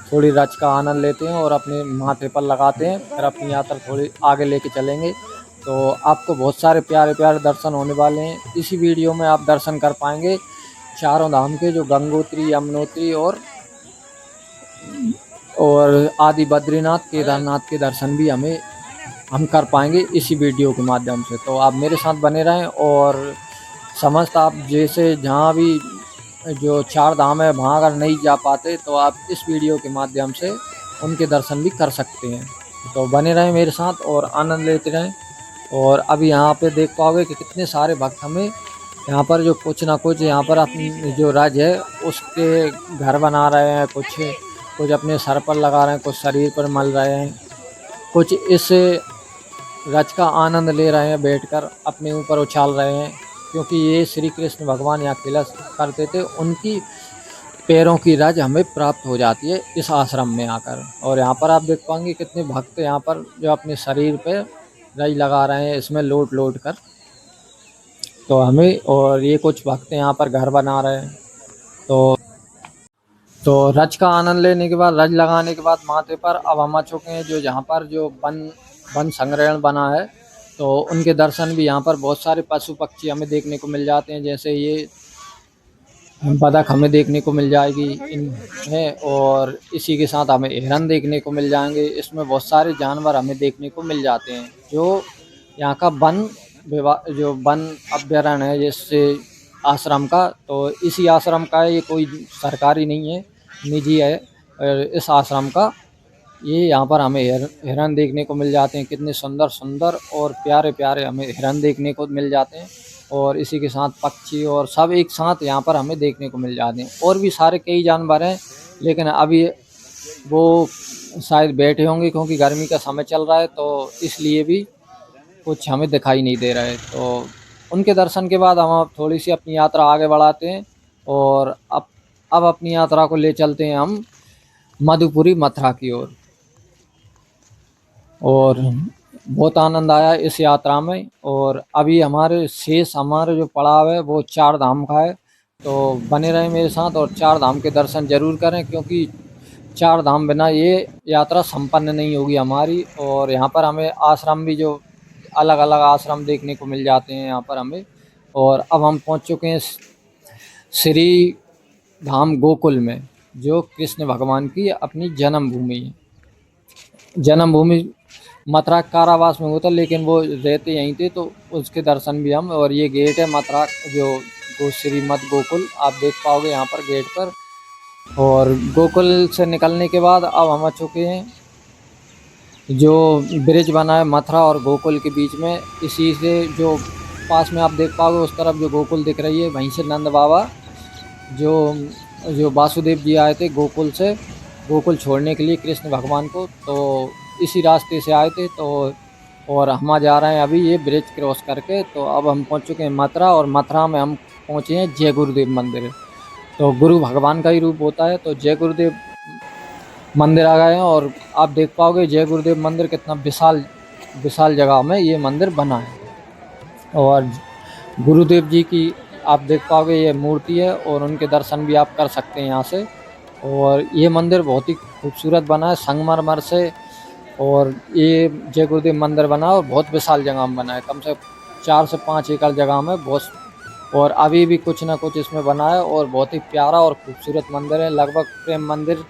थोड़ी रज का आनंद लेते हैं और अपने माथे पर लगाते हैं, फिर अपनी यात्रा थोड़ी आगे लेके चलेंगे। तो आपको बहुत सारे प्यारे प्यारे दर्शन होने वाले हैं। इसी वीडियो में आप दर्शन कर पाएंगे चारों धाम के, जो गंगोत्री, यमुनोत्री और आदि बद्रीनाथ, केदारनाथ के दर्शन भी हम कर पाएंगे इसी वीडियो के माध्यम से। तो आप मेरे साथ बने रहें और समस्त आप जैसे जहाँ भी जो 4 धाम है वहाँ अगर नहीं जा पाते तो आप इस वीडियो के माध्यम से उनके दर्शन भी कर सकते हैं। तो बने रहें मेरे साथ और आनंद लेते रहें। और अभी यहाँ पे देख पाओगे कि कितने सारे भक्त हमें यहाँ पर जो कुछ ना कुछ यहाँ पर अपनी जो रज है उसके घर बना रहे हैं, कुछ अपने सर पर लगा रहे हैं, कुछ शरीर पर मल रहे हैं, कुछ इस रज का आनंद ले रहे हैं, बैठकर अपने ऊपर उछाल रहे हैं। क्योंकि ये श्री कृष्ण भगवान यहाँ खेला करते थे, उनकी पैरों की रज हमें प्राप्त हो जाती है इस आश्रम में आकर। और यहाँ पर आप देख पाएंगे कितने भक्त यहाँ पर जो अपने शरीर पे रज लगा रहे हैं, इसमें लोट कर। तो हमें, और ये कुछ भक्त यहाँ पर घर बना रहे हैं। तो रज का आनंद लेने के बाद, रज लगाने के बाद माथे पर अब हम आ चुके हैं जो जहाँ पर जो वन संग्रहण बना है। तो उनके दर्शन भी यहाँ पर बहुत सारे पशु पक्षी हमें देखने को मिल जाते हैं, जैसे ये बतख हमें देखने को मिल जाएगी इनमें, और इसी के साथ हमें हिरन देखने को मिल जाएंगे। इसमें बहुत सारे जानवर हमें देखने को मिल जाते हैं। जो यहाँ का जो वन अभ्यारण्य है जिससे आश्रम का, तो इसी आश्रम का है, ये कोई सरकारी नहीं है, निजी है। और इस आश्रम का ये यहाँ पर हमें हिरन देखने को मिल जाते हैं। कितने सुंदर और प्यारे प्यारे हमें हिरन देखने को मिल जाते हैं। और इसी के साथ पक्षी और सब एक साथ यहाँ पर हमें देखने को मिल जाते हैं। और भी सारे कई जानवर हैं, लेकिन अभी वो शायद बैठे होंगे क्योंकि गर्मी का समय चल रहा है, तो इसलिए भी कुछ हमें दिखाई नहीं दे रहा है। तो उनके दर्शन के बाद हम थोड़ी सी अपनी यात्रा आगे बढ़ाते हैं और अब अपनी यात्रा को ले चलते हैं हम मधुपुरी मथुरा की ओर। और बहुत आनंद आया इस यात्रा में। और अभी हमारे जो पड़ाव है वो 4 धाम का है। तो बने रहें मेरे साथ और 4 धाम के दर्शन जरूर करें, क्योंकि 4 धाम बिना ये यात्रा संपन्न नहीं होगी हमारी। और यहाँ पर हमें आश्रम भी, जो अलग अलग आश्रम देखने को मिल जाते हैं यहाँ पर हमें। और अब हम पहुँच चुके हैं श्री धाम गोकुल में, जो कृष्ण भगवान की अपनी जन्मभूमि है। जन्मभूमि मथुरा कारावास में होता, लेकिन वो रहते यहीं थे, तो उसके दर्शन भी हम। और ये गेट है मथुरा, जो श्रीमद गोकुल आप देख पाओगे यहाँ पर गेट पर। और गोकुल से निकलने के बाद अब हम आ चुके हैं जो ब्रिज बना है मथुरा और गोकुल के बीच में, इसी से जो पास में आप देख पाओगे उस तरफ जो गोकुल दिख रही है, वहीं से नंद बाबा जो जो वासुदेव जी आए थे गोकुल से, गोकुल छोड़ने के लिए कृष्ण भगवान को, तो इसी रास्ते से आए थे। तो और हम जा रहे हैं अभी ये ब्रिज क्रॉस करके। तो अब हम पहुंच चुके हैं मथुरा, और मथुरा में हम पहुंचे हैं जय गुरुदेव मंदिर। तो गुरु भगवान का ही रूप होता है। तो जय गुरुदेव मंदिर आ गए हैं, और आप देख पाओगे जय गुरुदेव मंदिर कितना विशाल विशाल जगह में ये मंदिर बना है। और गुरुदेव जी की आप देख पाओगे ये मूर्ति है, और उनके दर्शन भी आप कर सकते हैं यहाँ से। और ये मंदिर बहुत ही खूबसूरत बना है संगमरमर से, और ये जय गुरुदेव मंदिर बना है और बहुत विशाल जगह में बना है, कम से 4 से 5 एकड़ जगह में बहुत। और अभी भी कुछ ना कुछ इसमें बना है, और बहुत ही प्यारा और खूबसूरत मंदिर है। लगभग प्रेम मंदिर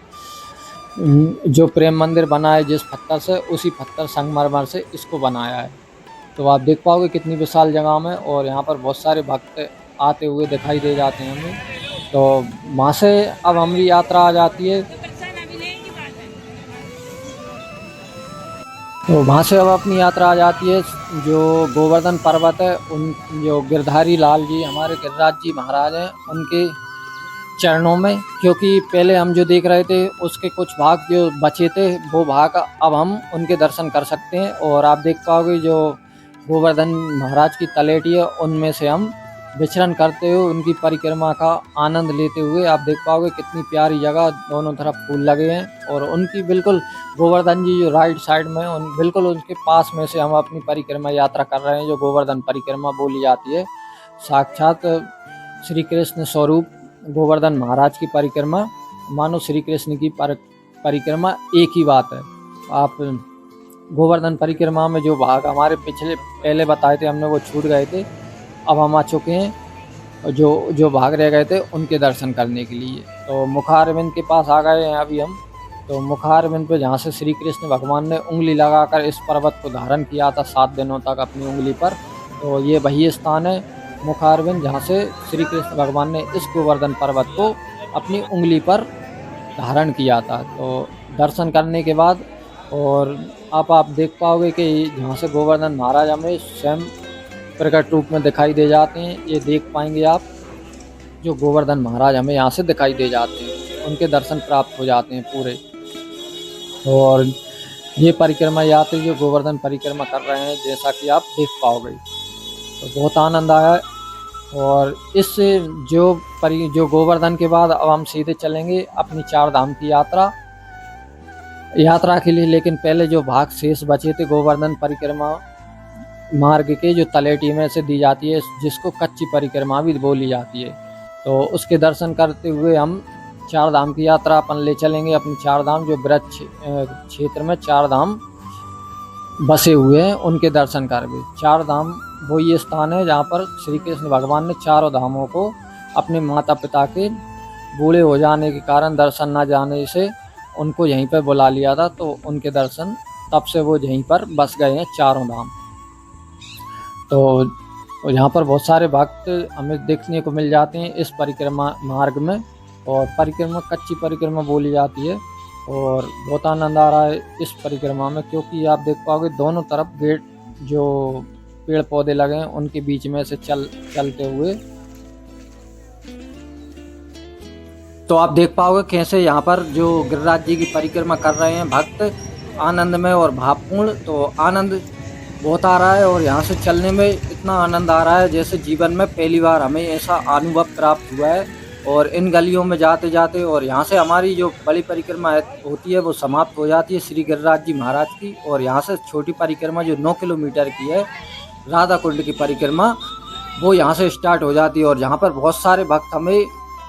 जो प्रेम मंदिर बना है जिस पत्थर से, उसी पत्थर संगमरमर से इसको बनाया है। तो आप देख पाओगे कितनी विशाल जगह में, और यहाँ पर बहुत सारे भक्त आते हुए दिखाई दे जाते हैं हमें। तो वहाँ से अब हमारी यात्रा आ जाती है। तो वहाँ से अब अपनी यात्रा आ जाती है जो गोवर्धन पर्वत है, उन जो गिरधारी लाल जी हमारे गिरिराज जी महाराज हैं उनके चरणों में। क्योंकि पहले हम जो देख रहे थे उसके कुछ भाग जो बचे थे, वो भाग अब हम उनके दर्शन कर सकते हैं। और आप देख पाओगे जो गोवर्धन महाराज की तलेटी है, उनमें से हम विचरण करते हुए उनकी परिक्रमा का आनंद लेते हुए आप देख पाओगे कितनी प्यारी जगह, दोनों तरफ फूल लगे हैं। और उनकी बिल्कुल गोवर्धन जी जो राइट साइड में उन बिल्कुल उनके पास में से हम अपनी परिक्रमा यात्रा कर रहे हैं, जो गोवर्धन परिक्रमा बोली जाती है। साक्षात श्री कृष्ण स्वरूप गोवर्धन महाराज की परिक्रमा, मानो श्री कृष्ण की परिक्रमा एक ही बात है। आप गोवर्धन परिक्रमा में जो भाग हमारे पिछले पहले बताए थे हमने वो छूट गए थे, अब हम आ चुके हैं जो भाग रह गए थे उनके दर्शन करने के लिए। तो मुखारविंद के पास आ गए हैं अभी हम। तो मुखारविंद पे जहाँ से श्री कृष्ण भगवान ने उंगली लगाकर इस पर्वत को धारण किया था 7 दिनों तक अपनी उंगली पर, तो ये वही स्थान है मुखारविंद जहाँ से श्री कृष्ण भगवान ने इस गोवर्धन पर्वत को अपनी उंगली पर धारण किया था। तो दर्शन करने के बाद और आप देख पाओगे कि जहाँ से गोवर्धन महाराज हमें स्वयं प्रकट रूप में दिखाई दे जाते हैं, ये देख पाएंगे आप, जो गोवर्धन महाराज हमें यहाँ से दिखाई दे जाते हैं, उनके दर्शन प्राप्त हो जाते हैं पूरे। और ये परिक्रमा यात्री जो गोवर्धन परिक्रमा कर रहे हैं जैसा कि आप देख पाओगे, तो बहुत आनंद आया है। और इस जो गोवर्धन के बाद अब हम सीधे चलेंगे अपनी 4 धाम की यात्रा के लिए। लेकिन पहले जो भाग शेष बचे थे गोवर्धन परिक्रमा मार्ग के, जो तलेटी में से दी जाती है, जिसको कच्ची परिक्रमा भी बोली जाती है, तो उसके दर्शन करते हुए हम 4 धाम की यात्रा अपन ले चलेंगे। अपनी 4 धाम जो ब्रज क्षेत्र में 4 धाम बसे हुए हैं उनके दर्शन करके। 4 धाम वो ये स्थान है जहाँ पर श्री कृष्ण भगवान ने चारों धामों को अपने माता पिता के बूढ़े हो जाने के कारण दर्शन न जाने से उनको यहीं पर बुला लिया था, तो उनके दर्शन तब से वो यहीं पर बस गए हैं चारों धाम। तो यहाँ पर बहुत सारे भक्त हमें देखने को मिल जाते हैं इस परिक्रमा मार्ग में, और परिक्रमा कच्ची परिक्रमा बोली जाती है। और बहुत आनंद आ रहा है इस परिक्रमा में, क्योंकि आप देख पाओगे दोनों तरफ गेट जो पेड़ पौधे लगे हैं उनके बीच में से चलते हुए, तो आप देख पाओगे कैसे यहाँ पर जो गिरिराज जी की परिक्रमा कर रहे हैं भक्त आनंद में और भावपूर्ण। तो आनंद बहुत आ रहा है, और यहाँ से चलने में इतना आनंद आ रहा है जैसे जीवन में पहली बार हमें ऐसा अनुभव प्राप्त हुआ है। और इन गलियों में जाते जाते, और यहाँ से हमारी जो बड़ी परिक्रमा होती है वो समाप्त हो जाती है श्री गिरिराज जी महाराज की। और यहाँ से छोटी परिक्रमा जो 9 किलोमीटर की है राधा कुंड की परिक्रमा, वो यहाँ से स्टार्ट हो जाती है। और यहाँ पर बहुत सारे भक्त हमें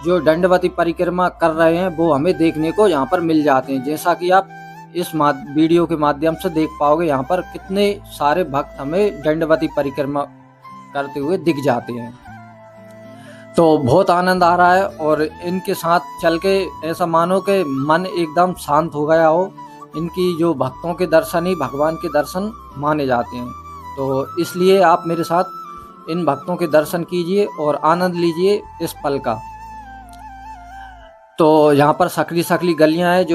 जो दंडवती परिक्रमा कर रहे हैं वो हमें देखने को यहाँ पर मिल जाते हैं, जैसा कि आप इस वीडियो के माध्यम से देख पाओगे। यहाँ पर कितने सारे भक्त हमें दंडवती परिक्रमा करते हुए दिख जाते हैं। तो बहुत आनंद आ रहा है, और इनके साथ चल के ऐसा मानो कि मन एकदम शांत हो गया हो। इनकी जो भक्तों के दर्शन ही भगवान के दर्शन माने जाते हैं, तो इसलिए आप मेरे साथ इन भक्तों के दर्शन कीजिए और आनंद लीजिए इस पल का। तो यहाँ पर सकली गलियां हैं,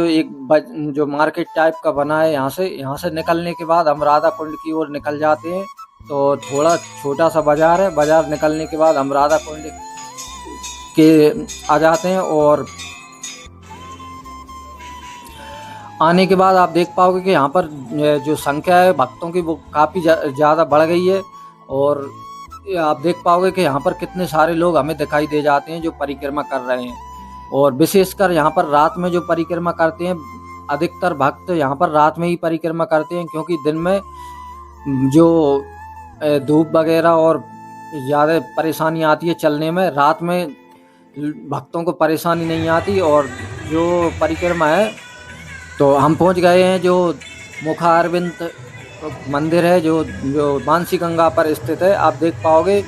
जो मार्केट टाइप का बना है। यहाँ से निकलने के बाद हम राधा कुंड की ओर निकल जाते हैं। तो थोड़ा छोटा सा बाजार है। बाजार निकलने के बाद हम राधा कुंड के आ जाते हैं और आने के बाद आप देख पाओगे कि यहाँ पर जो संख्या है भक्तों की वो काफ़ी ज़्यादा बढ़ गई है। और आप देख पाओगे कि यहाँ पर कितने सारे लोग हमें दिखाई दे जाते हैं जो परिक्रमा कर रहे हैं। और विशेषकर यहाँ पर रात में जो परिक्रमा करते हैं, अधिकतर भक्त यहाँ पर रात में ही परिक्रमा करते हैं, क्योंकि दिन में जो धूप वगैरह और ज़्यादा परेशानी आती है चलने में, रात में भक्तों को परेशानी नहीं आती। और जो परिक्रमा है, तो हम पहुंच गए हैं जो मुखारविंद मंदिर है जो मानसी गंगा पर स्थित है। आप देख पाओगे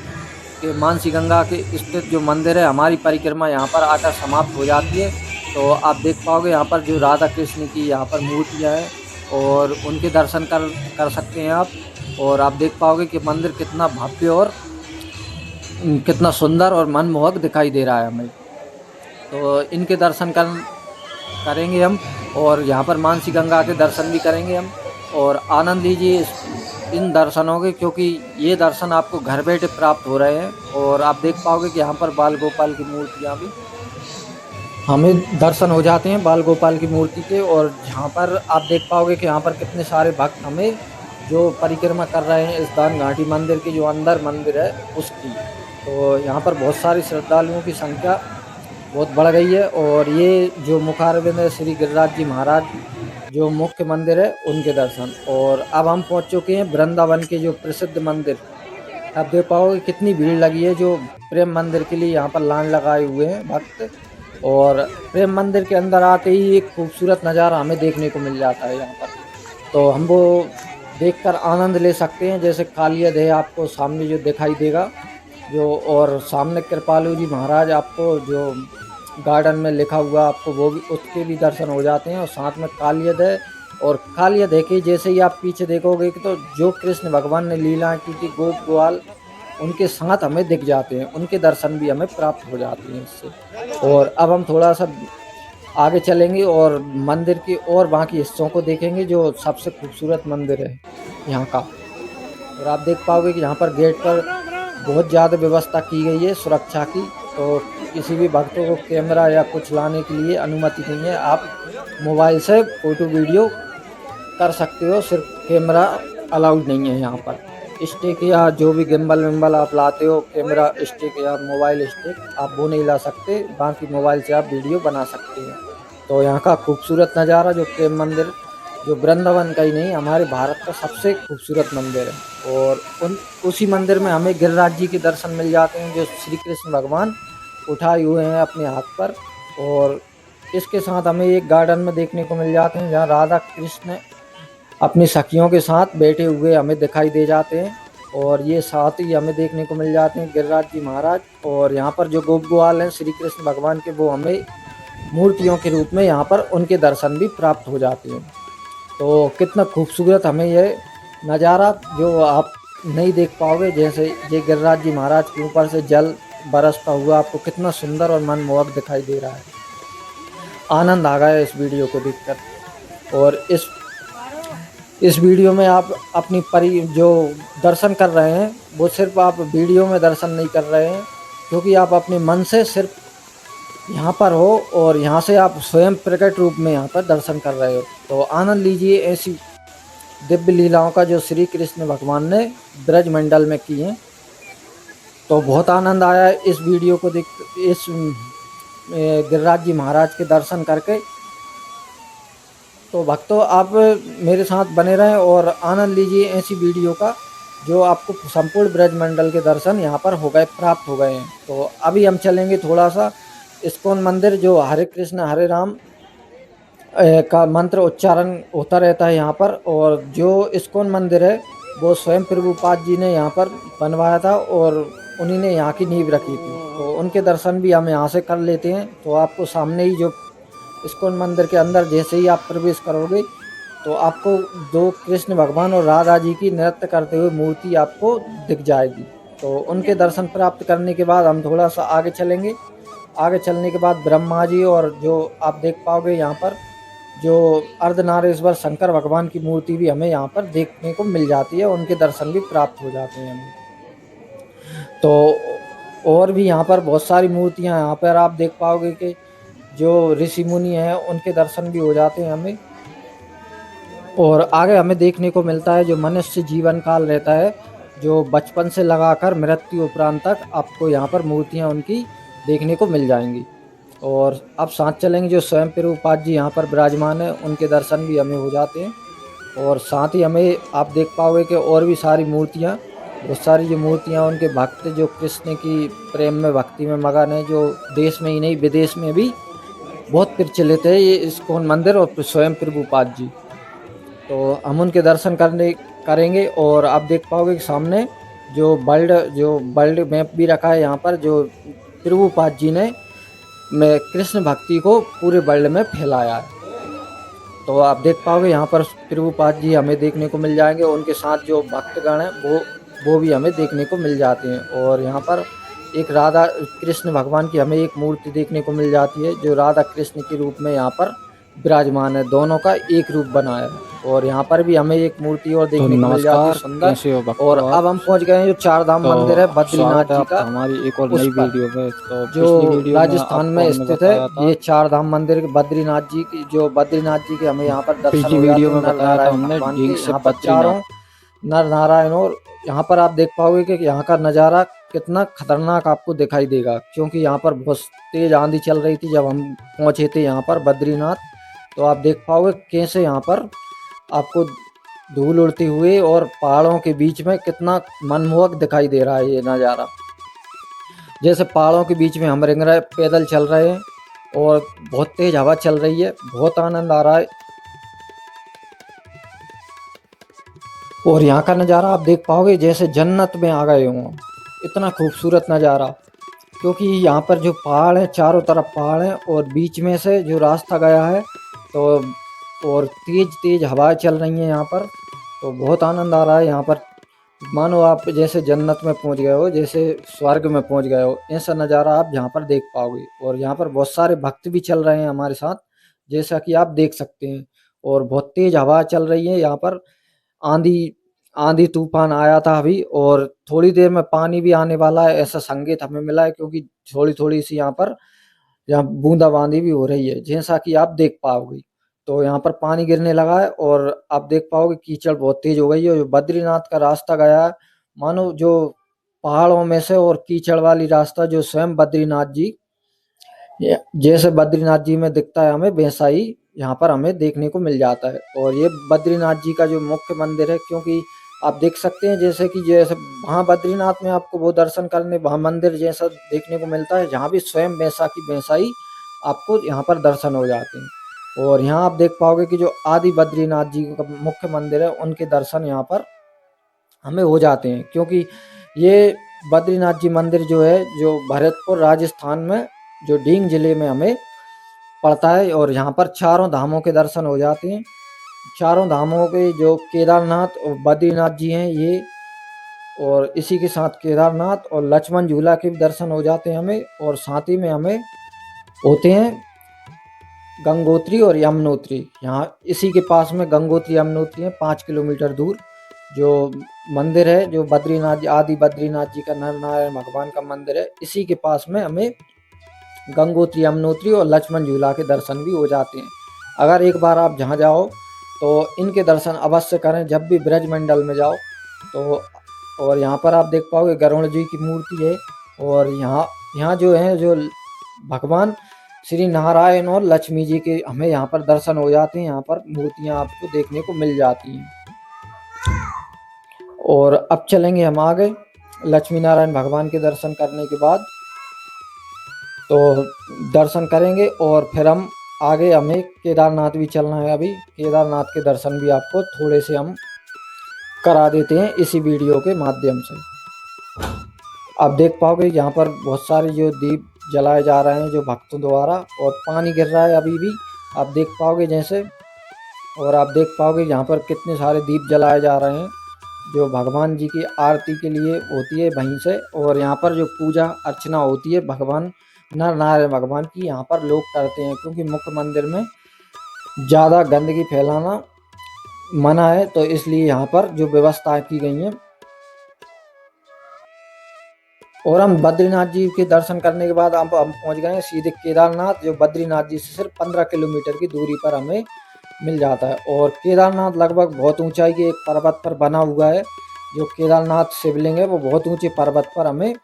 कि मानसी गंगा के स्थित जो मंदिर है, हमारी परिक्रमा यहाँ पर आकर समाप्त हो जाती है। तो आप देख पाओगे यहाँ पर जो राधा कृष्ण की यहाँ पर मूर्तियाँ हैं और उनके दर्शन कर सकते हैं आप। और आप देख पाओगे कि मंदिर कितना भव्य और कितना सुंदर और मनमोहक दिखाई दे रहा है हमें। तो इनके दर्शन करेंगे हम, और यहाँ पर मानसी गंगा के दर्शन भी करेंगे हम। और आनंद लीजिए इन दर्शनों के, क्योंकि ये दर्शन आपको घर बैठे प्राप्त हो रहे हैं। और आप देख पाओगे कि यहाँ पर बाल गोपाल की मूर्तियाँ भी हमें दर्शन हो जाते हैं, बाल गोपाल की मूर्ति के। और यहाँ पर आप देख पाओगे कि यहाँ पर कितने सारे भक्त हमें जो परिक्रमा कर रहे हैं इस दान घाटी मंदिर की, जो अंदर मंदिर है उसकी। तो यहाँ पर बहुत सारी श्रद्धालुओं की संख्या बहुत बढ़ गई है। और ये जो मुखारविंद है श्री गिरिराज जी महाराज जो मुख्य मंदिर है उनके दर्शन। और अब हम पहुंच चुके हैं वृंदावन के जो प्रसिद्ध मंदिर। आप देख पाओगे कितनी भीड़ लगी है जो प्रेम मंदिर के लिए यहाँ पर लाइन लगाए हुए हैं भक्त। और प्रेम मंदिर के अंदर आते ही एक खूबसूरत नज़ारा हमें देखने को मिल जाता है यहाँ पर, तो हम वो देखकर आनंद ले सकते हैं। जैसे कालियद है आपको सामने जो दिखाई देगा जो, और सामने कृपालु जी महाराज आपको जो गार्डन में लिखा हुआ आपको वो भी, उसके भी दर्शन हो जाते हैं। और साथ में कालियद है, और कालियद है कि जैसे ही आप पीछे देखोगे कि तो जो कृष्ण भगवान ने लीला की थी गोप ग्वाल, उनके साथ हमें दिख जाते हैं, उनके दर्शन भी हमें प्राप्त हो जाते हैं इससे। और अब हम थोड़ा सा आगे चलेंगे और मंदिर के और बाकी हिस्सों को देखेंगे जो सबसे खूबसूरत मंदिर है यहाँ का। और आप देख पाओगे कि यहाँ पर गेट पर बहुत ज़्यादा व्यवस्था की गई है सुरक्षा की। तो किसी भी भक्तों को कैमरा या कुछ लाने के लिए अनुमति नहीं है। आप मोबाइल से फ़ोटो वीडियो कर सकते हो, सिर्फ कैमरा अलाउड नहीं है यहाँ पर। स्टिक या जो भी गिम्बल विम्बल आप लाते हो, कैमरा स्टिक या मोबाइल स्टिक, आप वो नहीं ला सकते। बाकी मोबाइल से आप वीडियो बना सकते हैं। तो यहाँ का खूबसूरत नज़ारा जो प्रेम मंदिर जो वृंदावन का ही नहीं हमारे भारत का सबसे खूबसूरत मंदिर है। और उसी मंदिर में हमें गिरिराज जी के दर्शन मिल जाते हैं जो श्री कृष्ण भगवान उठाए हुए हैं अपने हाथ पर। और इसके साथ हमें एक गार्डन में देखने को मिल जाते हैं जहाँ राधा कृष्ण अपनी सखियों के साथ बैठे हुए हमें दिखाई दे जाते हैं। और ये साथ ही हमें देखने को मिल जाते हैं गिरिराज जी महाराज। और यहाँ पर जो गोप ग्वाल हैं श्री कृष्ण भगवान के, वो हमें मूर्तियों के रूप में यहाँ पर उनके दर्शन भी प्राप्त हो जाते हैं। तो कितना खूबसूरत हमें ये नज़ारा जो आप नहीं देख पाओगे, जैसे ये गिरिराज जी महाराज के ऊपर से जल बरसता हुआ आपको कितना सुंदर और मनमोहक दिखाई दे रहा है। आनंद आ गया इस वीडियो को देखकर। और इस वीडियो में आप अपनी जो दर्शन कर रहे हैं वो सिर्फ आप वीडियो में दर्शन नहीं कर रहे हैं, क्योंकि आप अपने मन से सिर्फ यहाँ पर हो और यहाँ से आप स्वयं प्रकट रूप में यहाँ पर दर्शन कर रहे हो। तो आनंद लीजिए ऐसी दिव्य लीलाओं का जो श्री कृष्ण भगवान ने ब्रज मंडल में की हैं। तो बहुत आनंद आया इस वीडियो को देख, इस गिरिराज जी महाराज के दर्शन करके। तो भक्तों आप मेरे साथ बने रहें और आनंद लीजिए ऐसी वीडियो का जो आपको संपूर्ण ब्रज मंडल के दर्शन यहाँ पर प्राप्त हो गए हैं। तो अभी हम चलेंगे थोड़ा सा इस्कॉन मंदिर जो हरे कृष्ण हरे राम का मंत्र उच्चारण होता रहता है यहाँ पर। और जो इस्कॉन मंदिर है वो स्वयं प्रभुपाद जी ने यहाँ पर बनवाया था और उन्हीं ने यहाँ की नींव रखी थी। तो उनके दर्शन भी हम यहाँ से कर लेते हैं। तो आपको सामने ही जो इस्कॉन मंदिर के अंदर जैसे ही आप प्रवेश करोगे तो आपको दो कृष्ण भगवान और राधा जी की नृत्य करते हुए मूर्ति आपको दिख जाएगी। तो उनके दर्शन प्राप्त करने के बाद हम थोड़ा सा आगे चलेंगे। आगे चलने के बाद ब्रह्मा जी और जो आप देख पाओगे यहाँ पर जो अर्धनारीश्वर शंकर भगवान की मूर्ति भी हमें यहाँ पर देखने को मिल जाती है, उनके दर्शन भी प्राप्त हो जाते हैं हमें। तो और भी यहाँ पर बहुत सारी मूर्तियाँ यहाँ पर आप देख पाओगे कि जो ऋषि मुनि हैं उनके दर्शन भी हो जाते हैं हमें। और आगे हमें देखने को मिलता है जो मनुष्य जीवन काल रहता है, जो बचपन से लगाकर मृत्यु उपरांत तक आपको यहाँ पर मूर्तियाँ उनकी देखने को मिल जाएंगी। और अब साथ चलेंगे जो स्वयं प्रभुपाद जी यहाँ पर विराजमान है, उनके दर्शन भी हमें हो जाते हैं। और साथ ही हमें आप देख पाओगे कि और भी सारी मूर्तियाँ, बहुत सारी जो मूर्तियाँ उनके भक्त जो कृष्ण की प्रेम में भक्ति में मगन है, जो देश में ही नहीं विदेश में भी बहुत प्रचलित है ये इस्कॉन मंदिर और स्वयं प्रभुपाद जी। तो हम उनके दर्शन करेंगे। और आप देख पाओगे कि सामने जो वर्ल्ड मैप भी रखा है यहाँ पर, जो प्रभुपाद जी ने में कृष्ण भक्ति को पूरे वर्ल्ड में फैलाया है। तो आप देख पाओगे यहाँ पर प्रभुपाद जी हमें देखने को मिल जाएंगे, उनके साथ जो भक्तगण हैं वो भी हमें देखने को मिल जाते हैं। और यहाँ पर एक राधा कृष्ण भगवान की हमें एक मूर्ति देखने को मिल जाती है, जो राधा कृष्ण के रूप में यहाँ पर विराजमान है, दोनों का एक रूप बनाया है। और यहाँ पर भी हमें एक मूर्ति और देखने को मिल जाती है सुंदर। कैसे हो और भक्तवार? अब हम पहुँच गए हैं जो चार धाम तो मंदिर है बद्रीनाथ स्वागत है जी आपका का, हमारी एक और उस नई पर वीडियो में। तो जो पिछली वीडियो में राजस्थान आपको में हमने स्थित है। बताया था, ये चार धाम मंदिर बद्रीनाथ जी की, जो बद्रीनाथ जी के हमें यहाँ पर दर्शन पिछली हो जाते वीडियो हैं में नर बताया था नारायण हमने भगवान ढींग के। से यहाँ पर बद्रीनाथ। चारों नर नारायण, और यहाँ पर आप देख पाओगे कि यहाँ का नज़ारा कितना खतरनाक आपको दिखाई देगा, क्योंकि यहाँ पर बहुत तेज आंधी चल रही थी जब हम पहुँचे थे यहाँ पर बद्रीनाथ। तो आप देख पाओगे कैसे यहाँ पर आपको धूल उड़ती हुई और पहाड़ों के बीच में कितना मनमोहक दिखाई दे रहा है ये नज़ारा। जैसे पहाड़ों के बीच में हम रिंग रहे पैदल चल रहे हैं और बहुत तेज हवा चल रही है, बहुत आनंद आ रहा है। और यहाँ का नज़ारा आप देख पाओगे जैसे जन्नत में आ गए हों, इतना खूबसूरत नज़ारा। क्योंकि यहाँ पर जो पहाड़ हैं, चारों तरफ पहाड़ हैं और बीच में से जो रास्ता गया है, तो और तेज तेज हवाएं चल रही हैं यहाँ पर। तो बहुत आनंद आ रहा है यहाँ पर, मानो आप जैसे जन्नत में पहुँच गए हो, जैसे स्वर्ग में पहुँच गए हो, ऐसा नज़ारा आप यहाँ पर देख पाओगे। और यहाँ पर बहुत सारे भक्त भी चल रहे हैं हमारे साथ, जैसा कि आप देख सकते हैं। और बहुत तेज हवा चल रही है यहाँ पर, आंधी आंधी तूफान आया था अभी, और थोड़ी देर में पानी भी आने वाला है ऐसा संकेत हमें मिला है, क्योंकि थोड़ी थोड़ी सी यहाँ बूंदाबांदी भी हो रही है, जैसा कि आप देख पाओगे। तो यहाँ पर पानी गिरने लगा है और आप देख पाओगे कीचड़ बहुत तेज हो गई है। जो बद्रीनाथ का रास्ता गया है, मानो जो पहाड़ों में से और कीचड़ वाली रास्ता जो स्वयं बद्रीनाथ जी, जैसे बद्रीनाथ जी में दिखता है हमें, वैसा ही यहाँ पर हमें देखने को मिल जाता है। और ये बद्रीनाथ जी का जो मुख्य मंदिर है, क्योंकि आप देख सकते हैं जैसे कि जैसे वहाँ बद्रीनाथ में आपको वो दर्शन करने वहाँ मंदिर जैसा देखने को मिलता है, जहाँ भी स्वयं वैसा की वैसा ही आपको यहाँ पर दर्शन हो जाते हैं। और यहाँ आप देख पाओगे कि जो आदि बद्रीनाथ जी का मुख्य मंदिर है, उनके दर्शन यहाँ पर हमें हो जाते हैं। क्योंकि ये बद्रीनाथ जी मंदिर जो है, जो भरतपुर राजस्थान में जो डींग जिले में हमें पड़ता है। और यहाँ पर चारों धामों के दर्शन हो जाते हैं। चारों धामों के जो केदारनाथ और बद्रीनाथ जी हैं ये, और इसी के साथ केदारनाथ और लक्ष्मण झूला के भी दर्शन हो जाते हैं हमें। और साथ ही में हमें होते हैं गंगोत्री और यमुनोत्री। यहाँ इसी के पास में गंगोत्री यमुनोत्री है, 5 किलोमीटर दूर जो मंदिर है, जो बद्रीनाथ आदि बद्रीनाथ जी का नर नारायण भगवान का मंदिर है, इसी के पास में हमें गंगोत्री यमुनोत्री और लक्ष्मण झूला के दर्शन भी हो जाते हैं। अगर एक बार आप जहाँ जाओ तो इनके दर्शन अवश्य करें, जब भी ब्रजमंडल में जाओ तो। और यहाँ पर आप देख पाओगे गरुड़ जी की मूर्ति है। और यहाँ जो है, जो भगवान श्री नारायण और लक्ष्मी जी के हमें यहाँ पर दर्शन हो जाते हैं। यहाँ पर मूर्तियाँ आपको देखने को मिल जाती हैं। और अब चलेंगे हम आगे, लक्ष्मी नारायण भगवान के दर्शन करने के बाद तो दर्शन करेंगे और फिर हम आगे, हमें केदारनाथ भी चलना है। अभी केदारनाथ के दर्शन भी आपको थोड़े से हम करा देते हैं इसी वीडियो के माध्यम से। आप देख पाओगे यहाँ पर बहुत सारे जो दीप जलाए जा रहे हैं जो भक्तों द्वारा, और पानी गिर रहा है अभी भी, आप देख पाओगे जैसे। और आप देख पाओगे यहाँ पर कितने सारे दीप जलाए जा रहे हैं जो भगवान जी की आरती के लिए होती है वहीं से। और यहाँ पर जो पूजा अर्चना होती है भगवान नर नारायण भगवान की, यहाँ पर लोग करते हैं, क्योंकि मुख्य मंदिर में ज़्यादा गंदगी फैलाना मना है, तो इसलिए यहाँ पर जो व्यवस्था की गई है। और हम बद्रीनाथ जी के दर्शन करने के बाद हम पहुँच गए हैं सीधे केदारनाथ, जो बद्रीनाथ जी से सिर्फ 15 किलोमीटर की दूरी पर हमें मिल जाता है। और केदारनाथ लगभग बहुत ऊंचाई के एक पर्वत पर बना हुआ है। जो केदारनाथ शिवलिंग है वो बहुत ऊंचे पर्वत पर हमें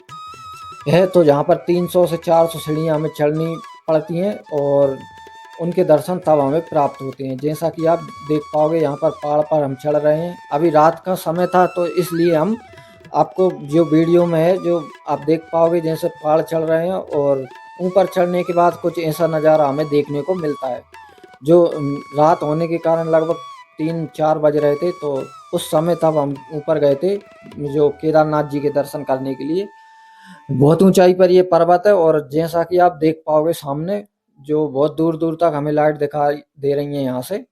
है, तो जहाँ पर 300 से 400 सीढ़ियाँ हमें चढ़नी पड़ती हैं और उनके दर्शन तब हमें प्राप्त होते हैं। जैसा कि आप देख पाओगे यहाँ पर पहाड़ पर हम चढ़ रहे हैं। अभी रात का समय था, तो इसलिए हम आपको जो वीडियो में है जो आप देख पाओगे जैसे पहाड़ चढ़ रहे हैं, और ऊपर चढ़ने के बाद कुछ ऐसा नज़ारा हमें देखने को मिलता है। जो रात होने के कारण लगभग 3-4 बज रहे थे, तो उस समय तब हम ऊपर गए थे जो केदारनाथ जी के दर्शन करने के लिए। बहुत ऊंचाई पर ये पर्वत है, और जैसा कि आप देख पाओगे सामने जो बहुत दूर दूर तक हमें लाइट दिखाई दे रही है यहाँ से।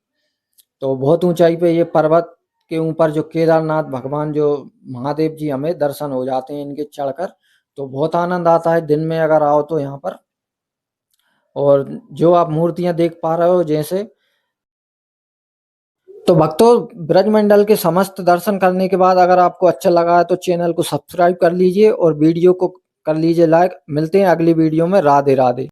तो बहुत ऊंचाई पे ये पर्वत के ऊपर जो केदारनाथ भगवान जो महादेव जी हमें दर्शन हो जाते हैं इनके चढ़कर। तो बहुत आनंद आता है दिन में अगर आओ तो यहाँ पर। और जो आप मूर्तियां देख पा रहे हो जैसे, तो भक्तों ब्रजमंडल के समस्त दर्शन करने के बाद अगर आपको अच्छा लगा है तो चैनल को सब्सक्राइब कर लीजिए और वीडियो को कर लीजिए लाइक। मिलते हैं अगली वीडियो में। राधे राधे।